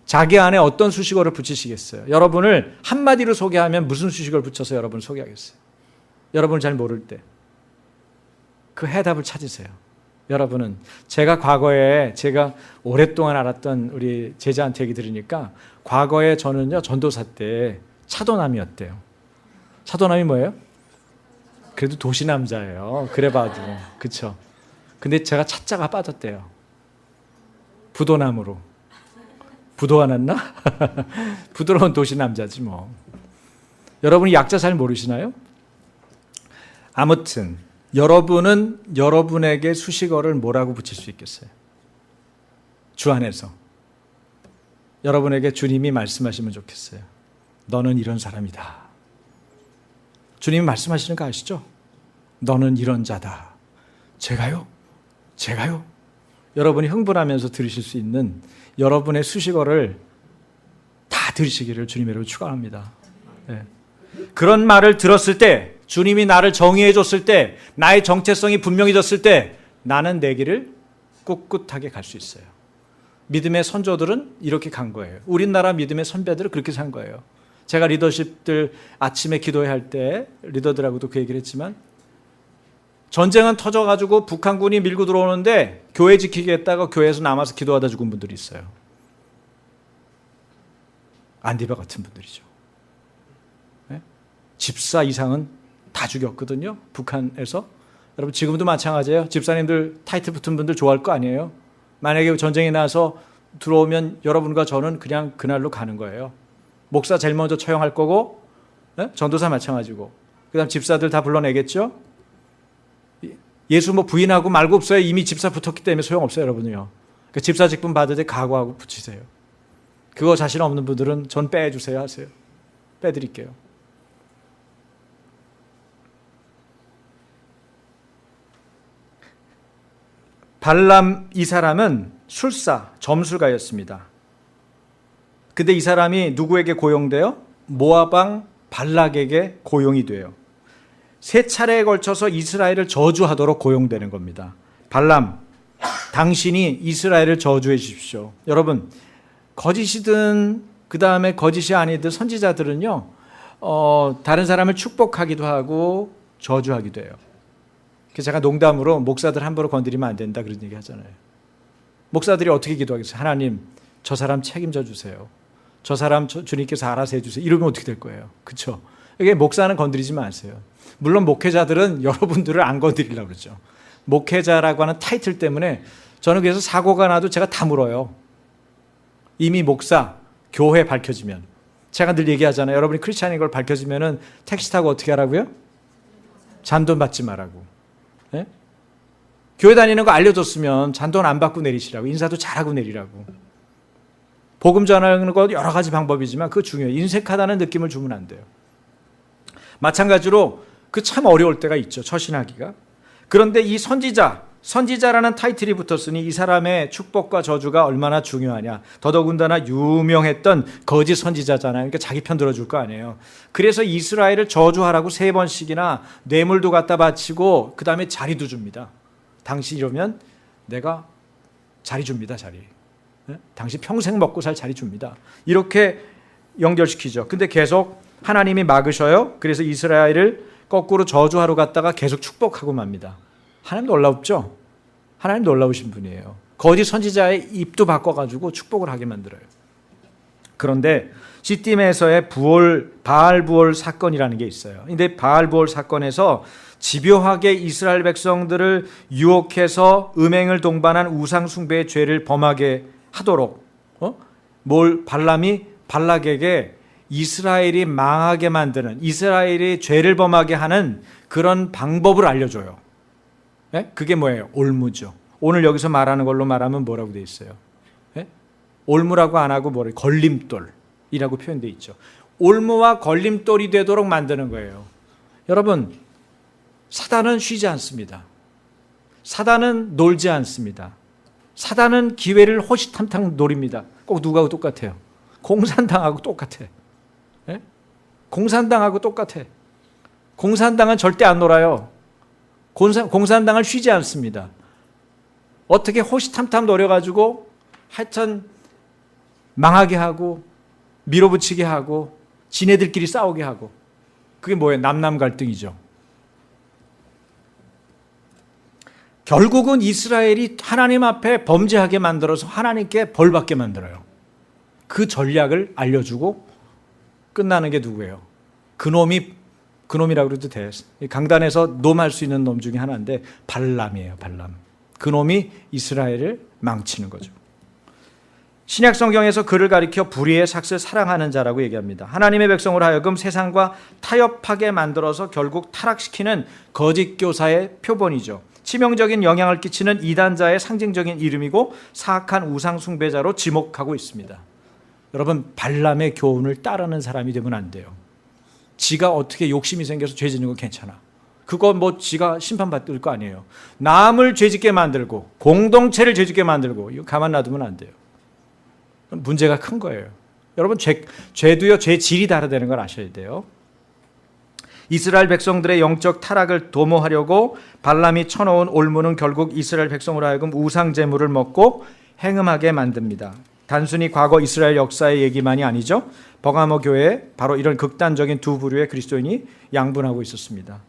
자기 안에 어떤 수식어를 붙이시겠어요? 여러분을 한마디로 소개하면 무슨 수식어를 붙여서 여러분을 소개하겠어요? 여러분을 잘 모를 때 그 해답을 찾으세요. 여러분은 제가 과거에 제가 오랫동안 알았던 우리 제자한테 얘기 들으니까 과거에 저는요 전도사 때 차도남이었대요. 차도남이 뭐예요? 그래도 도시남자예요. 그래봐도 그쵸. 근데 제가 차자가 빠졌대요. 부도남으로. 부도가 났나? 부드러운 도시남자지 뭐. 여러분이 약자 잘 모르시나요? 아무튼 여러분은 여러분에게 수식어를 뭐라고 붙일 수 있겠어요? 주 안에서 여러분에게 주님이 말씀하시면 좋겠어요. 너는 이런 사람이다. 주님이 말씀하시는 거 아시죠? 너는 이런 자다. 제가요? 여러분이 흥분하면서 들으실 수 있는 여러분의 수식어를 다 들으시기를 주님으로 축원합니다. 네. 그런 말을 들었을 때, 주님이 나를 정의해 줬을 때, 나의 정체성이 분명해졌을 때 나는 내 길을 꿋꿋하게 갈 수 있어요. 믿음의 선조들은 이렇게 간 거예요. 우리나라 믿음의 선배들은 그렇게 산 거예요. 제가 리더십들 아침에 기도회 할 때 리더들하고도 그 얘기를 했지만 전쟁은 터져가지고 북한군이 밀고 들어오는데 교회 지키겠다가 교회에서 남아서 기도하다 죽은 분들이 있어요. 안디바 같은 분들이죠. 네? 집사 이상은 다 죽였거든요. 북한에서. 여러분 지금도 마찬가지예요. 집사님들 타이틀 붙은 분들 좋아할 거 아니에요. 만약에 전쟁이 나서 들어오면 여러분과 저는 그냥 그날로 가는 거예요. 목사 제일 먼저 처형할 거고, 전도사 마찬가지고, 그 다음 집사들 다 불러내겠죠. 예수 뭐 부인하고 말고 없어요. 이미 집사 붙었기 때문에 소용없어요, 여러분요. 그러니까 집사 직분 받을 때 각오하고 붙이세요. 그거 자신 없는 분들은 전 빼주세요 하세요. 빼드릴게요. 발람 이 사람은 술사, 점술가였습니다. 근데 이 사람이 누구에게 고용돼요? 모압 왕 발락에게 고용이 돼요. 3차례에 걸쳐서 이스라엘을 저주하도록 고용되는 겁니다. 발람, 당신이 이스라엘을 저주해 주십시오. 여러분, 거짓이든 그 다음에 거짓이 아니든 선지자들은요, 다른 사람을 축복하기도 하고 저주하기도 해요. 그래서 제가 농담으로 목사들 함부로 건드리면 안 된다 그런 얘기 하잖아요. 목사들이 어떻게 기도하겠어요? 하나님, 저 사람 책임져 주세요. 저 사람 주님께서 알아서 해주세요. 이러면 어떻게 될 거예요? 그렇죠? 이게 목사는 건드리지 마세요. 물론 목회자들은 여러분들을 안 건드리려고 그러죠. 목회자라고 하는 타이틀 때문에 저는 그래서 사고가 나도 제가 다 물어요. 이미 목사, 교회 밝혀지면. 제가 늘 얘기하잖아요. 여러분이 크리스찬인 걸 밝혀지면은 택시 타고 어떻게 하라고요? 잔돈 받지 말라고. 네? 교회 다니는 거 알려줬으면 잔돈 안 받고 내리시라고. 인사도 잘하고 내리라고. 복음 전하는 것 여러 가지 방법이지만 그거 중요해요. 인색하다는 느낌을 주면 안 돼요. 마찬가지로 그 참 어려울 때가 있죠. 처신하기가. 그런데 이 선지자라는 타이틀이 붙었으니 이 사람의 축복과 저주가 얼마나 중요하냐. 더더군다나 유명했던 거짓 선지자잖아요. 그러니까 자기 편 들어줄 거 아니에요. 그래서 이스라엘을 저주하라고 3번씩이나 뇌물도 갖다 바치고 그 다음에 자리도 줍니다. 당신 이러면 내가 자리 줍니다. 자리. 당신 평생 먹고 살 자리 줍니다. 이렇게 연결시키죠. 근데 계속 하나님이 막으셔요. 그래서 이스라엘을 거꾸로 저주하러 갔다가 계속 축복하고 맙니다. 하나님 놀랍죠? 하나님 놀라우신 분이에요. 거짓 선지자의 입도 바꿔가지고 축복을 하게 만들어요. 그런데 시딤에서의 바알 부올 사건이라는 게 있어요. 근데 바알 부올 사건에서 집요하게 이스라엘 백성들을 유혹해서 음행을 동반한 우상 숭배의 죄를 범하게 하도록 발람이 발락에게 이스라엘이 망하게 만드는, 이스라엘이 죄를 범하게 하는 그런 방법을 알려줘요. 네? 그게 뭐예요? 올무죠. 오늘 여기서 말하는 걸로 말하면 뭐라고 돼 있어요? 네? 올무라고 안 하고 뭐래? 걸림돌이라고 표현돼 있죠. 올무와 걸림돌이 되도록 만드는 거예요. 여러분, 사단은 쉬지 않습니다. 사단은 놀지 않습니다. 사단은 기회를 호시탐탐 노립니다. 꼭 누구하고 똑같아요? 공산당하고 똑같아. 네? 공산당하고 똑같아. 공산당은 절대 안 놀아요. 공산당은 쉬지 않습니다. 어떻게 호시탐탐 노려가지고 하여튼 망하게 하고 밀어붙이게 하고 지네들끼리 싸우게 하고. 그게 뭐예요? 남남 갈등이죠. 결국은 이스라엘이 하나님 앞에 범죄하게 만들어서 하나님께 벌받게 만들어요. 그 전략을 알려주고 끝나는 게 누구예요? 그놈이라고 해도 돼. 강단에서 놈할 수 있는 놈 중에 하나인데 발람이에요. 발람. 그놈이 이스라엘을 망치는 거죠. 신약 성경에서 그를 가리켜 불의의 삭슬 사랑하는 자라고 얘기합니다. 하나님의 백성으로 하여금 세상과 타협하게 만들어서 결국 타락시키는 거짓 교사의 표본이죠. 치명적인 영향을 끼치는 이단자의 상징적인 이름이고 사악한 우상 숭배자로 지목하고 있습니다. 여러분, 발람의 교훈을 따르는 사람이 되면 안 돼요. 지가 어떻게 욕심이 생겨서 죄 짓는 건 괜찮아. 그거 뭐 지가 심판받을 거 아니에요. 남을 죄짓게 만들고 공동체를 죄짓게 만들고 이거 가만 놔두면 안 돼요. 문제가 큰 거예요. 여러분, 죄도요, 죄 질이 다르다는 걸 아셔야 돼요. 이스라엘 백성들의 영적 타락을 도모하려고 발람이 쳐놓은 올무는 결국 이스라엘 백성으로 하여금 우상 제물을 먹고 행음하게 만듭니다. 단순히 과거 이스라엘 역사의 얘기만이 아니죠. 버가모 교회에 바로 이런 극단적인 두 부류의 그리스도인이 양분하고 있었습니다.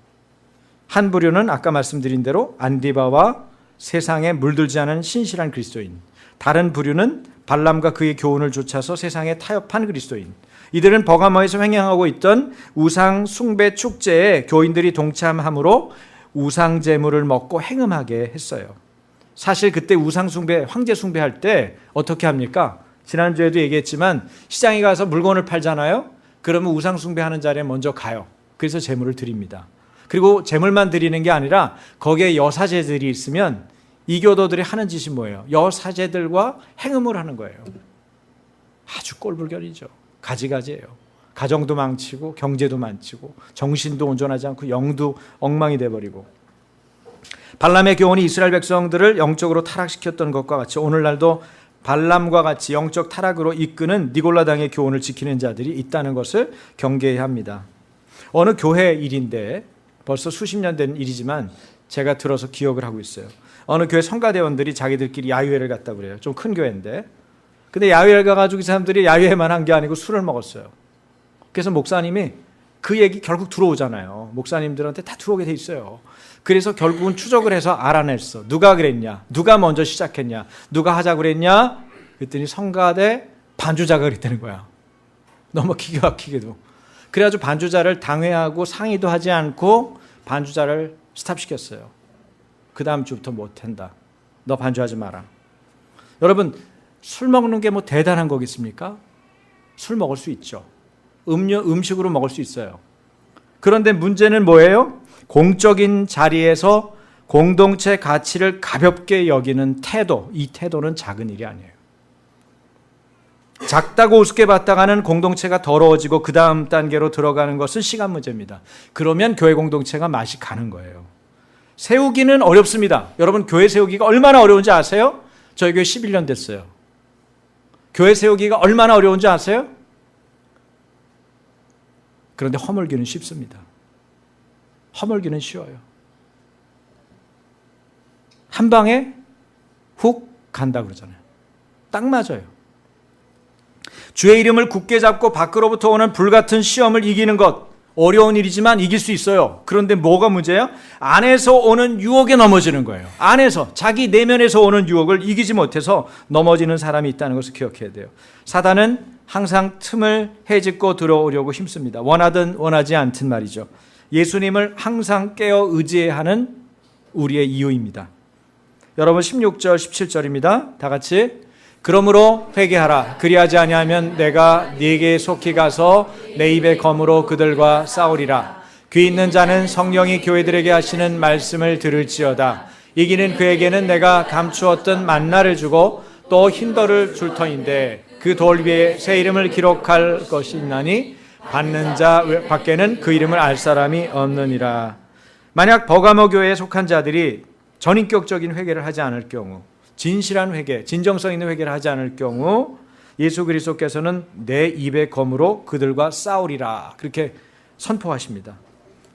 한 부류는 아까 말씀드린 대로 안디바와 세상에 물들지 않은 신실한 그리스도인, 다른 부류는 발람과 그의 교훈을 좇아서 세상에 타협한 그리스도인. 이들은 버가모에서 횡행하고 있던 우상 숭배 축제에 교인들이 동참함으로 우상 제물을 먹고 행음하게 했어요. 사실 그때 우상 숭배, 황제 숭배할 때 어떻게 합니까? 지난주에도 얘기했지만 시장에 가서 물건을 팔잖아요. 그러면 우상 숭배하는 자리에 먼저 가요. 그래서 제물을 드립니다. 그리고 제물만 드리는 게 아니라 거기에 여사제들이 있으면 이교도들이 하는 짓이 뭐예요? 여사제들과 행음을 하는 거예요. 아주 꼴불견이죠. 가지가지예요. 가정도 망치고 경제도 망치고 정신도 온전하지 않고 영도 엉망이 돼버리고. 발람의 교훈이 이스라엘 백성들을 영적으로 타락시켰던 것과 같이 오늘날도 발람과 같이 영적 타락으로 이끄는 니골라당의 교훈을 지키는 자들이 있다는 것을 경계해야 합니다. 어느 교회 일인데 벌써 수십 년 된 일이지만 제가 들어서 기억을 하고 있어요. 어느 교회 성가대원들이 자기들끼리 야유회를 갔다고 그래요. 좀 큰 교회인데. 근데 야유회를 가가지고 이 사람들이 야유회만 한 게 아니고 술을 먹었어요. 그래서 목사님이 그 얘기 결국 들어오잖아요. 목사님들한테 다 들어오게 돼 있어요. 그래서 결국은 추적을 해서 알아냈어. 누가 그랬냐? 누가 먼저 시작했냐? 누가 하자고 그랬냐? 그랬더니 성가대 반주자가 그랬다는 거야. 너무 기가 막히게도. 그래가지고 반주자를 당회하고 상의도 하지 않고 반주자를 스탑시켰어요. 그 다음 주부터 못한다. 너 반주하지 마라. 여러분, 술 먹는 게 뭐 대단한 거겠습니까? 술 먹을 수 있죠. 음식으로 먹을 수 있어요. 그런데 문제는 뭐예요? 공적인 자리에서 공동체 가치를 가볍게 여기는 태도. 이 태도는 작은 일이 아니에요. 작다고 우습게 봤다가는 공동체가 더러워지고 그 다음 단계로 들어가는 것은 시간 문제입니다. 그러면 교회 공동체가 맛이 가는 거예요. 세우기는 어렵습니다. 여러분, 교회 세우기가 얼마나 어려운지 아세요? 저희 교회 11년 됐어요. 교회 세우기가 얼마나 어려운지 아세요? 그런데 허물기는 쉽습니다. 허물기는 쉬워요. 한 방에 훅 간다 그러잖아요. 딱 맞아요. 주의 이름을 굳게 잡고 밖으로부터 오는 불같은 시험을 이기는 것, 어려운 일이지만 이길 수 있어요. 그런데 뭐가 문제예요? 안에서 오는 유혹에 넘어지는 거예요. 안에서, 자기 내면에서 오는 유혹을 이기지 못해서 넘어지는 사람이 있다는 것을 기억해야 돼요. 사단은 항상 틈을 헤집고 들어오려고 힘씁니다. 원하든 원하지 않든 말이죠. 예수님을 항상 깨어 의지해야 하는 우리의 이유입니다. 여러분, 16절 17절입니다. 다 같이. 그러므로 회개하라. 그리하지 아니하면 내가 네게 속히 가서 내 입의 검으로 그들과 싸우리라. 귀 있는 자는 성령이 교회들에게 하시는 말씀을 들을지어다. 이기는 그에게는 내가 감추었던 만나를 주고 또 흰돌을 줄 터인데 그 돌 위에 새 이름을 기록할 것이 있나니 받는 자 밖에는 그 이름을 알 사람이 없느니라. 만약 버가모 교회에 속한 자들이 전인격적인 회개를 하지 않을 경우, 진실한 회개, 진정성 있는 회개를 하지 않을 경우 예수 그리스도께서는 내 입의 검으로 그들과 싸우리라 그렇게 선포하십니다.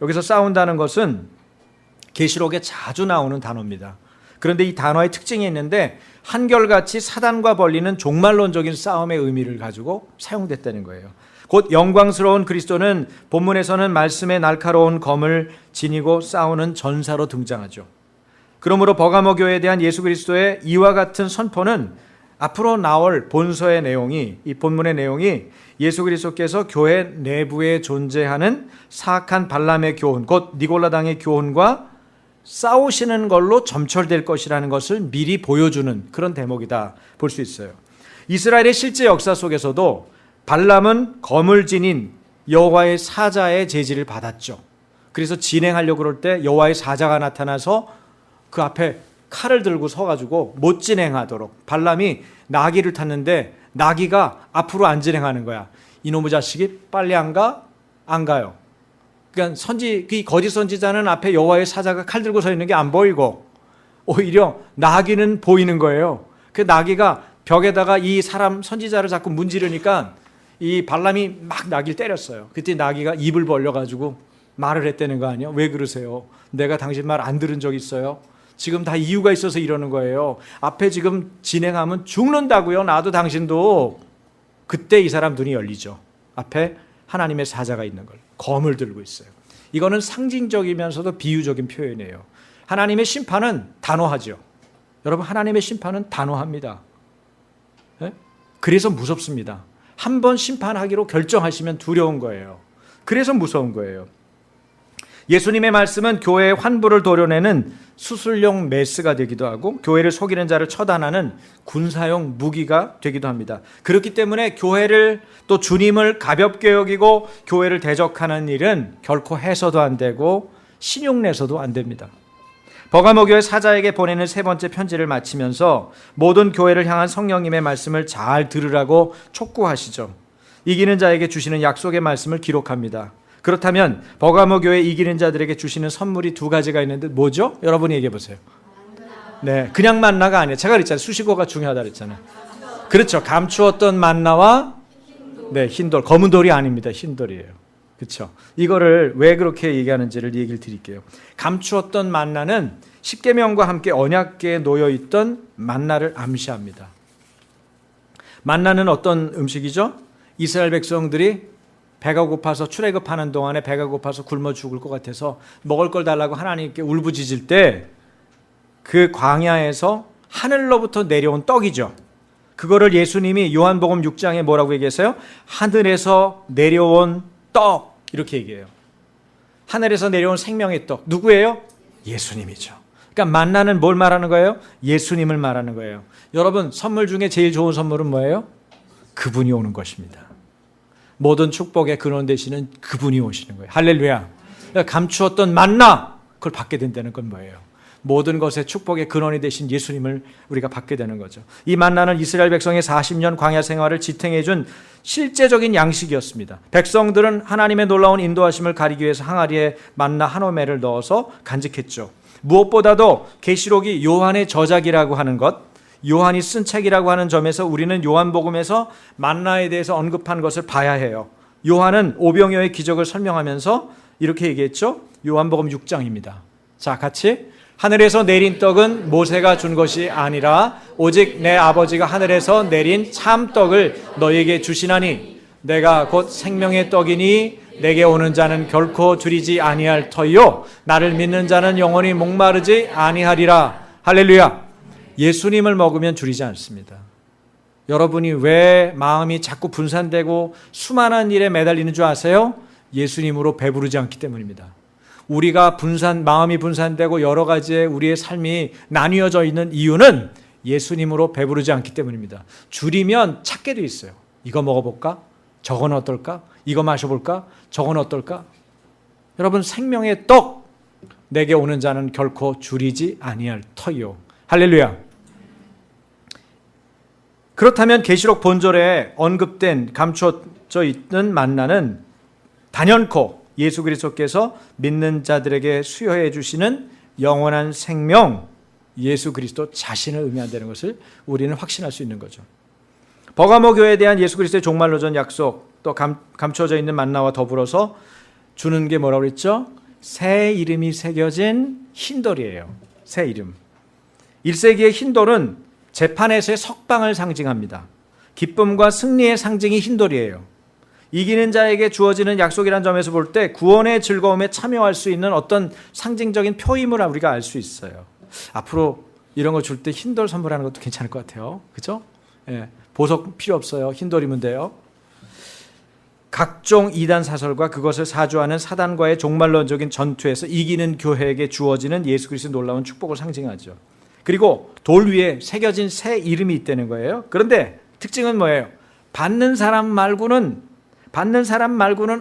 여기서 싸운다는 것은 계시록에 자주 나오는 단어입니다. 그런데 이 단어의 특징이 있는데 한결같이 사단과 벌리는 종말론적인 싸움의 의미를 가지고 사용됐다는 거예요. 곧 영광스러운 그리스도는 본문에서는 말씀의 날카로운 검을 지니고 싸우는 전사로 등장하죠. 그러므로 버가모 교회에 대한 예수 그리스도의 이와 같은 선포는 앞으로 나올 본서의 내용이, 이 본문의 내용이 예수 그리스도께서 교회 내부에 존재하는 사악한 발람의 교훈, 곧 니골라당의 교훈과 싸우시는 걸로 점철될 것이라는 것을 미리 보여주는 그런 대목이다 볼 수 있어요. 이스라엘의 실제 역사 속에서도 발람은 검을 지닌 여호와의 사자의 제지를 받았죠. 그래서 진행하려고 그럴 때 여호와의 사자가 나타나서 그 앞에 칼을 들고 서가지고 못 진행하도록, 발람이 나귀를 탔는데 나귀가 앞으로 안 진행하는 거야. 이놈의 자식이 빨리 안 가? 안 가요. 그러니까 그 거짓 선지자는 앞에 여호와의 사자가 칼 들고 서 있는 게 안 보이고 오히려 나귀는 보이는 거예요. 그 나귀가 벽에다가 이 사람 선지자를 자꾸 문지르니까 이 발람이 막 나귀를 때렸어요. 그때 나귀가 입을 벌려가지고 말을 했다는 거 아니에요? 왜 그러세요? 내가 당신 말 안 들은 적 있어요? 지금 다 이유가 있어서 이러는 거예요. 앞에 지금 진행하면 죽는다고요. 나도 당신도. 그때 이 사람 눈이 열리죠. 앞에 하나님의 사자가 있는 걸. 검을 들고 있어요. 이거는 상징적이면서도 비유적인 표현이에요. 하나님의 심판은 단호하죠. 여러분, 하나님의 심판은 단호합니다. 예? 그래서 무섭습니다. 한 번 심판하기로 결정하시면 두려운 거예요. 그래서 무서운 거예요. 예수님의 말씀은 교회의 환부를 도려내는 수술용 메스가 되기도 하고 교회를 속이는 자를 처단하는 군사용 무기가 되기도 합니다. 그렇기 때문에 교회를 또 주님을 가볍게 여기고 교회를 대적하는 일은 결코 해서도 안 되고 신용내서도 안 됩니다. 버가모 교회 사자에게 보내는 세 번째 편지를 마치면서 모든 교회를 향한 성령님의 말씀을 잘 들으라고 촉구하시죠. 이기는 자에게 주시는 약속의 말씀을 기록합니다. 그렇다면 버가모 교회 이기는 자들에게 주시는 선물이 두 가지가 있는데 뭐죠? 여러분이 얘기해 보세요. 네, 그냥 만나가 아니에요. 제가 그랬잖아요. 수식어가 중요하다 그랬잖아요. 그렇죠. 감추었던 만나와 네, 흰돌, 검은 돌이 아닙니다. 흰돌이에요. 그렇죠. 이거를 왜 그렇게 얘기하는지를 얘기를 드릴게요. 감추었던 만나는 십계명과 함께 언약궤에 놓여 있던 만나를 암시합니다. 만나는 어떤 음식이죠? 이스라엘 백성들이 배가 고파서 출애굽하는 동안에 배가 고파서 굶어 죽을 것 같아서 먹을 걸 달라고 하나님께 울부짖을 때 그 광야에서 하늘로부터 내려온 떡이죠. 그거를 예수님이 요한복음 6장에 뭐라고 얘기했어요? 하늘에서 내려온 떡, 이렇게 얘기해요. 하늘에서 내려온 생명의 떡. 누구예요? 예수님이죠. 그러니까 만나는 뭘 말하는 거예요? 예수님을 말하는 거예요. 여러분, 선물 중에 제일 좋은 선물은 뭐예요? 그분이 오는 것입니다. 모든 축복의 근원 되시는 그분이 오시는 거예요. 할렐루야. 감추었던 만나, 그걸 받게 된다는 건 뭐예요? 모든 것의 축복의 근원이 되신 예수님을 우리가 받게 되는 거죠. 이 만나는 이스라엘 백성의 40년 광야 생활을 지탱해 준 실제적인 양식이었습니다. 백성들은 하나님의 놀라운 인도하심을 가리기 위해서 항아리에 만나 한 오매를 넣어서 간직했죠. 무엇보다도 계시록이 요한의 저작이라고 하는 것, 요한이 쓴 책이라고 하는 점에서 우리는 요한복음에서 만나에 대해서 언급한 것을 봐야 해요. 요한은 오병이어의 기적을 설명하면서 이렇게 얘기했죠. 요한복음 6장입니다. 자, 같이. 하늘에서 내린 떡은 모세가 준 것이 아니라 오직 내 아버지가 하늘에서 내린 참떡을 너에게 주시나니 내가 곧 생명의 떡이니 내게 오는 자는 결코 줄이지 아니할 터요 나를 믿는 자는 영원히 목마르지 아니하리라. 할렐루야. 예수님을 먹으면 줄이지 않습니다. 여러분이 왜 마음이 자꾸 분산되고 수많은 일에 매달리는 줄 아세요? 예수님으로 배부르지 않기 때문입니다. 우리가 마음이 분산되고 여러 가지의 우리의 삶이 나뉘어져 있는 이유는 예수님으로 배부르지 않기 때문입니다. 줄이면 찾게 돼 있어요. 이거 먹어볼까? 저건 어떨까? 이거 마셔볼까? 저건 어떨까? 여러분, 생명의 떡, 내게 오는 자는 결코 줄이지 아니할 터요. 할렐루야. 그렇다면 계시록 본절에 언급된 감춰져 있는 만나는 단연코 예수 그리스도께서 믿는 자들에게 수여해 주시는 영원한 생명, 예수 그리스도 자신을 의미한다는 것을 우리는 확신할 수 있는 거죠. 버가모 교회에 대한 예수 그리스도의 종말로 전 약속, 또 감춰져 있는 만나와 더불어서 주는 게 뭐라고 그랬죠? 새 이름이 새겨진 흰돌이에요. 새 이름. 1세기의 흰돌은 재판에서의 석방을 상징합니다. 기쁨과 승리의 상징이 흰돌이에요. 이기는 자에게 주어지는 약속이라는 점에서 볼 때 구원의 즐거움에 참여할 수 있는 어떤 상징적인 표임을 우리가 알 수 있어요. 앞으로 이런 거 줄 때 흰돌 선물하는 것도 괜찮을 것 같아요. 그렇죠? 예, 보석 필요 없어요. 흰돌이면 돼요. 각종 이단 사설과 그것을 사주하는 사단과의 종말론적인 전투에서 이기는 교회에게 주어지는 예수 그리스도의 놀라운 축복을 상징하죠. 그리고 돌 위에 새겨진 새 이름이 있다는 거예요. 그런데 특징은 뭐예요? 받는 사람 말고는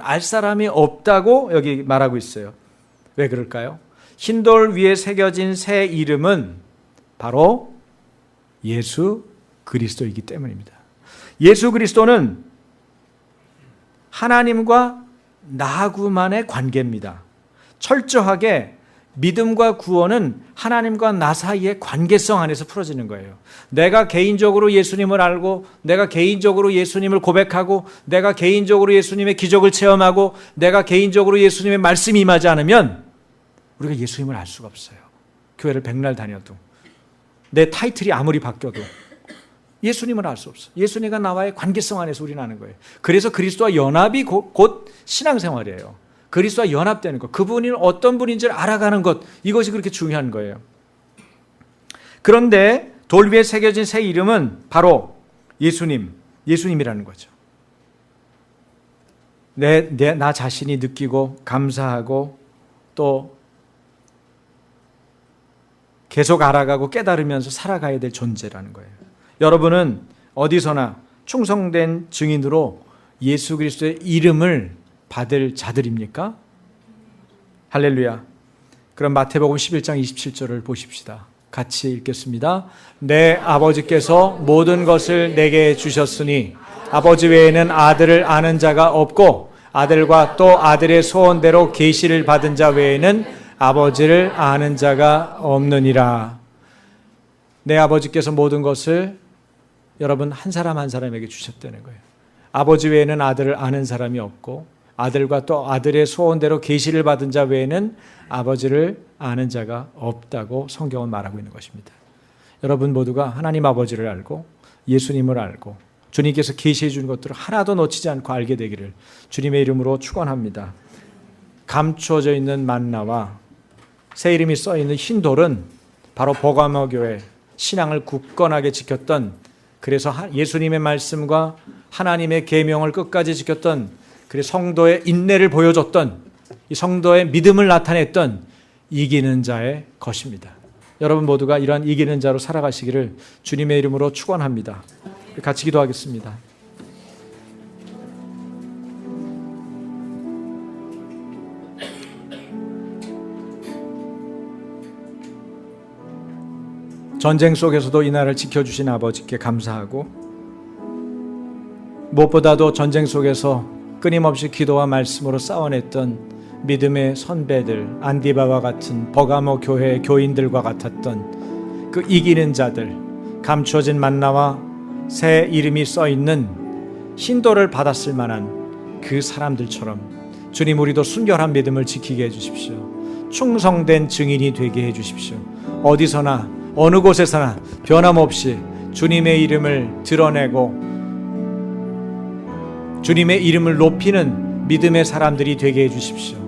알 사람이 없다고 여기 말하고 있어요. 왜 그럴까요? 흰돌 위에 새겨진 새 이름은 바로 예수 그리스도이기 때문입니다. 예수 그리스도는 하나님과 나하고만의 관계입니다. 철저하게 믿음과 구원은 하나님과 나 사이의 관계성 안에서 풀어지는 거예요. 내가 개인적으로 예수님을 알고, 내가 개인적으로 예수님을 고백하고, 내가 개인적으로 예수님의 기적을 체험하고, 내가 개인적으로 예수님의 말씀이 임하지 않으면 우리가 예수님을 알 수가 없어요. 교회를 백날 다녀도, 내 타이틀이 아무리 바뀌어도 예수님을 알 수 없어요. 예수님과 나와의 관계성 안에서 우리는 아는 거예요. 그래서 그리스도와 연합이 곧 신앙생활이에요. 그리스도와 연합되는 것, 그분이 어떤 분인지를 알아가는 것, 이것이 그렇게 중요한 거예요. 그런데 돌 위에 새겨진 새 이름은 바로 예수님이라는 거죠. 나 자신이 느끼고 감사하고 또 계속 알아가고 깨달으면서 살아가야 될 존재라는 거예요. 여러분은 어디서나 충성된 증인으로 예수 그리스도의 이름을 받을 자들입니까? 할렐루야. 그럼 마태복음 11장 27절을 보십시다. 같이 읽겠습니다. 내 아버지께서 모든 것을 내게 주셨으니 아버지 외에는 아들을 아는 자가 없고 아들과 또 아들의 소원대로 계시를 받은 자 외에는 아버지를 아는 자가 없느니라. 내 아버지께서 모든 것을 여러분 한 사람 한 사람에게 주셨다는 거예요. 아버지 외에는 아들을 아는 사람이 없고 아들과 또 아들의 소원대로 계시를 받은 자 외에는 아버지를 아는 자가 없다고 성경은 말하고 있는 것입니다. 여러분 모두가 하나님 아버지를 알고 예수님을 알고 주님께서 계시해 준 것들을 하나도 놓치지 않고 알게 되기를 주님의 이름으로 축원합니다. 감추어져 있는 만나와 새 이름이 써 있는 흰 돌은 바로 버가모 교회 신앙을 굳건하게 지켰던, 그래서 예수님의 말씀과 하나님의 계명을 끝까지 지켰던, 그래서 성도의 인내를 보여줬던, 이 성도의 믿음을 나타냈던 이기는 자의 것입니다. 여러분 모두가 이러한 이기는 자로 살아가시기를 주님의 이름으로 축원합니다. 같이 기도하겠습니다. 전쟁 속에서도 이 나라를 지켜주신 아버지께 감사하고, 무엇보다도 전쟁 속에서 끊임없이 기도와 말씀으로 싸워냈던 믿음의 선배들, 안디바와 같은 버가모 교회의 교인들과 같았던 그 이기는 자들, 감추어진 만나와 새 이름이 써있는 흰돌을 받았을 만한 그 사람들처럼 주님, 우리도 순결한 믿음을 지키게 해주십시오. 충성된 증인이 되게 해주십시오. 어디서나 어느 곳에서나 변함없이 주님의 이름을 드러내고 주님의 이름을 높이는 믿음의 사람들이 되게 해주십시오.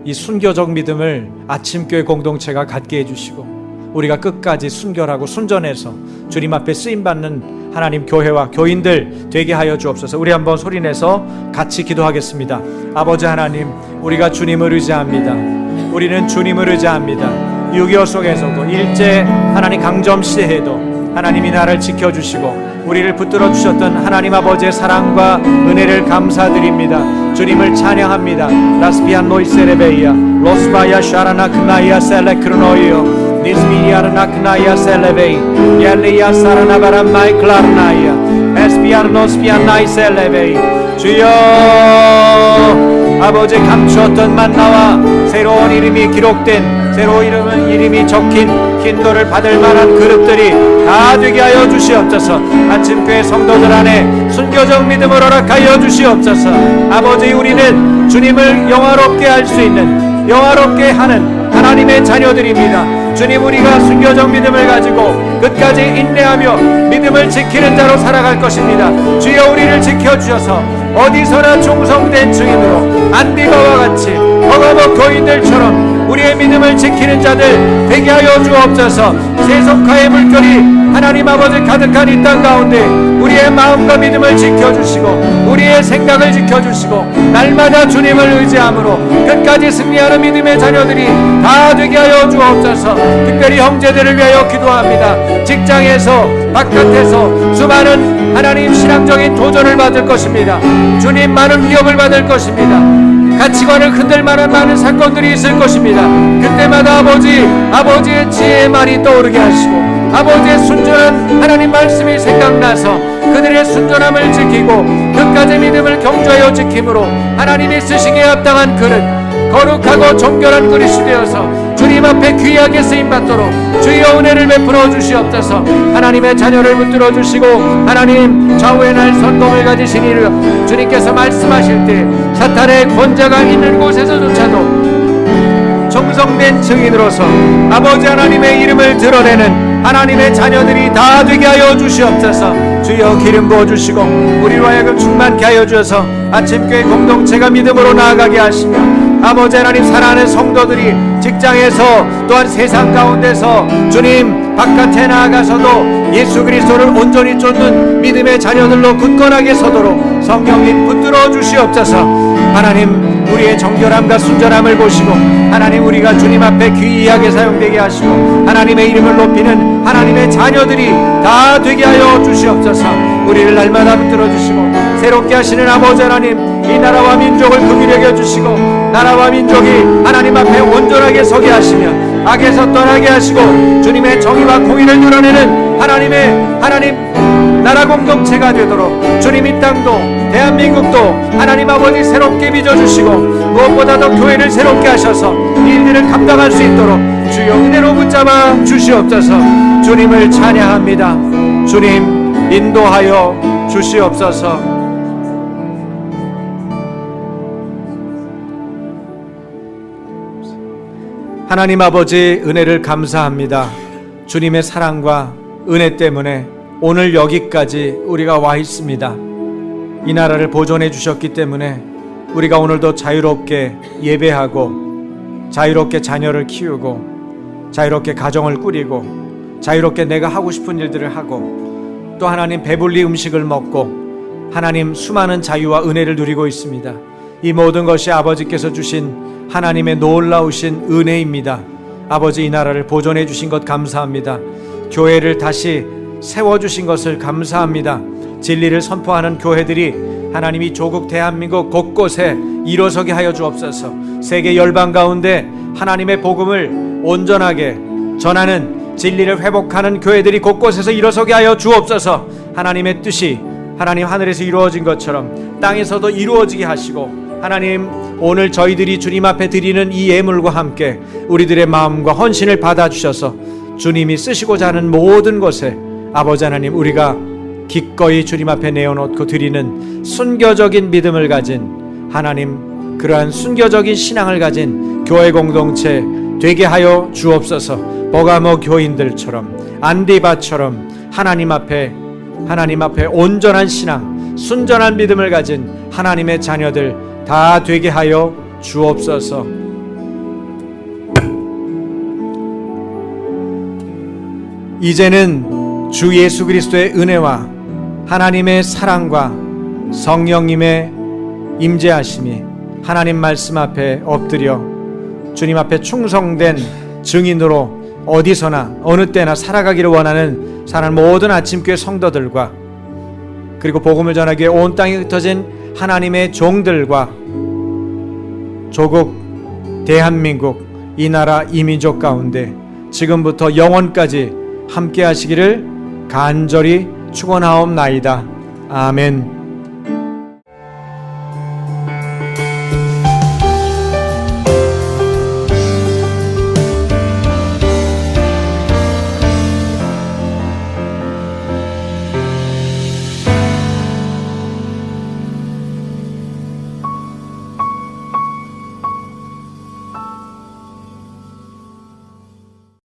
이 순교적 믿음을 아침교회 공동체가 갖게 해주시고 우리가 끝까지 순결하고 순전해서 주님 앞에 쓰임받는 하나님 교회와 교인들 되게 하여 주옵소서. 우리 한번 소리내서 같이 기도하겠습니다. 아버지 하나님, 우리가 주님을 의지합니다. 우리는 주님을 의지합니다. 6.25 속에서도 일제 하나님 강점 시대에도 하나님이 나를 지켜주시고 우리를 붙들어 주셨던 하나님 아버지의 사랑과 은혜를 감사드립니다. 주님을 찬양합니다. 라스피안 노이세레베이야 로스바야 샤라나 크나이야 셀레크르노이요 니스미리아르나 크나이야 셀레베이 얄리야 사라나바람 마이 클라르나이야 에스피아르노스피안 나이 셀레베이. 주여, 아버지 감추었던 만나와 새로운 이름이 기록된, 새로운 이름이 적힌 흰돌을 받을 만한 그릇들이 다 되게 하여 주시옵소서. 아침교회 성도들 안에 순교적 믿음을 허락하여 주시옵소서. 아버지, 우리는 주님을 영화롭게 할 수 있는, 영화롭게 하는 하나님의 자녀들입니다. 주님, 우리가 순교적 믿음을 가지고 끝까지 인내하며 믿음을 지키는 자로 살아갈 것입니다. 주여, 우리를 지켜주셔서 어디서나 충성된 증인으로 안디바와 같이 버가모 교인들처럼 우리의 믿음을 지키는 자들 되게 하여 주옵소서. 세속화의 물결이 하나님 아버지 가득한 이 땅 가운데 우리의 마음과 믿음을 지켜주시고 우리의 생각을 지켜주시고 날마다 주님을 의지함으로 끝까지 승리하는 믿음의 자녀들이 다 되게 하여 주옵소서. 특별히 형제들을 위하여 기도합니다. 직장에서 바깥에서 수많은 하나님 신앙적인 도전을 받을 것입니다. 주님, 많은 위협을 받을 것입니다. 가치관을 흔들 만한 많은 사건들이 있을 것입니다. 그때마다 아버지의 지혜의 말이 떠오르게 하시고 아버지의 순전한 하나님 말씀이 생각나서 그들의 순전함을 지키고 끝까지 믿음을 경주하여 지킴으로 하나님이 쓰시기에 합당한 그릇, 거룩하고 정결한 그릇이 되어서 주님 앞에 귀하게 쓰임받도록 주여 은혜를 베풀어 주시옵소서. 하나님의 자녀를 붙들어 주시고 하나님 좌우의 날 선봉을 가지신 이를 주님께서 말씀하실 때 사탄의 권자가 있는 곳에서조차도 정성된 증인으로서 아버지 하나님의 이름을 드러내는 하나님의 자녀들이 다 되게 하여 주시옵소서. 주여 기름 부어주시고 우리로 하여금 충만케 하여 주셔서 아침교회 공동체가 믿음으로 나아가게 하시며 아버지 하나님 사랑하는 성도들이 직장에서 또한 세상 가운데서 주님 바깥에 나아가서도 예수 그리스도를 온전히 쫓는 믿음의 자녀들로 굳건하게 서도록 성령님 붙들어 주시옵소서. 하나님, 우리의 정결함과 순전함을 보시고 하나님, 우리가 주님 앞에 귀하게 사용되게 하시고 하나님의 이름을 높이는 하나님의 자녀들이 다 되게 하여 주시옵소서. 우리를 날마다 붙들어 주시고 새롭게 하시는 아버지 하나님, 이 나라와 민족을 긍휼히 여겨 주시고 나라와 민족이 하나님 앞에 온전하게 서게 하시며 악에서 떠나게 하시고 주님의 정의와 공의를 드러내는 하나님 나라 공동체가 되도록 주님 이 땅도 대한민국도 하나님 아버지 새롭게 빚어주시고 무엇보다도 교회를 새롭게 하셔서 일들을 감당할 수 있도록 주여 은혜로 붙잡아 주시옵소서. 주님을 찬양합니다. 주님 인도하여 주시옵소서. 하나님 아버지, 은혜를 감사합니다. 주님의 사랑과 은혜 때문에 오늘 여기까지 우리가 와 있습니다. 이 나라를 보존해 주셨기 때문에 우리가 오늘도 자유롭게 예배하고 자유롭게 자녀를 키우고 자유롭게 가정을 꾸리고 자유롭게 내가 하고 싶은 일들을 하고 또 하나님 배불리 음식을 먹고 하나님 수많은 자유와 은혜를 누리고 있습니다. 이 모든 것이 아버지께서 주신 하나님의 놀라우신 은혜입니다. 아버지, 이 나라를 보존해 주신 것 감사합니다. 교회를 다시 세워주신 것을 감사합니다. 진리를 선포하는 교회들이 하나님이 조국 대한민국 곳곳에 일어서게 하여 주옵소서. 세계 열방 가운데 하나님의 복음을 온전하게 전하는 진리를 회복하는 교회들이 곳곳에서 일어서게 하여 주옵소서. 하나님의 뜻이 하나님 하늘에서 이루어진 것처럼 땅에서도 이루어지게 하시고 하나님, 오늘 저희들이 주님 앞에 드리는 이 예물과 함께 우리들의 마음과 헌신을 받아주셔서 주님이 쓰시고자 하는 모든 것에 아버지 하나님, 우리가 기꺼이 주님 앞에 내어놓고 드리는 순교적인 믿음을 가진 하나님, 그러한 순교적인 신앙을 가진 교회 공동체 되게 하여 주옵소서. 버가모 교인들처럼 안디바처럼 하나님 앞에 온전한 신앙, 순전한 믿음을 가진 하나님의 자녀들 다 되게 하여 주옵소서. 이제는 주 예수 그리스도의 은혜와 하나님의 사랑과 성령님의 임재하심이 하나님 말씀 앞에 엎드려 주님 앞에 충성된 증인으로 어디서나 어느 때나 살아가기를 원하는 사는 모든 아침교회 성도들과 그리고 복음을 전하기에 온 땅에 흩어진 하나님의 종들과 조국 대한민국 이 나라 이민족 가운데 지금부터 영원까지 함께 하시기를 간절히 축원하옵나이다. 아멘.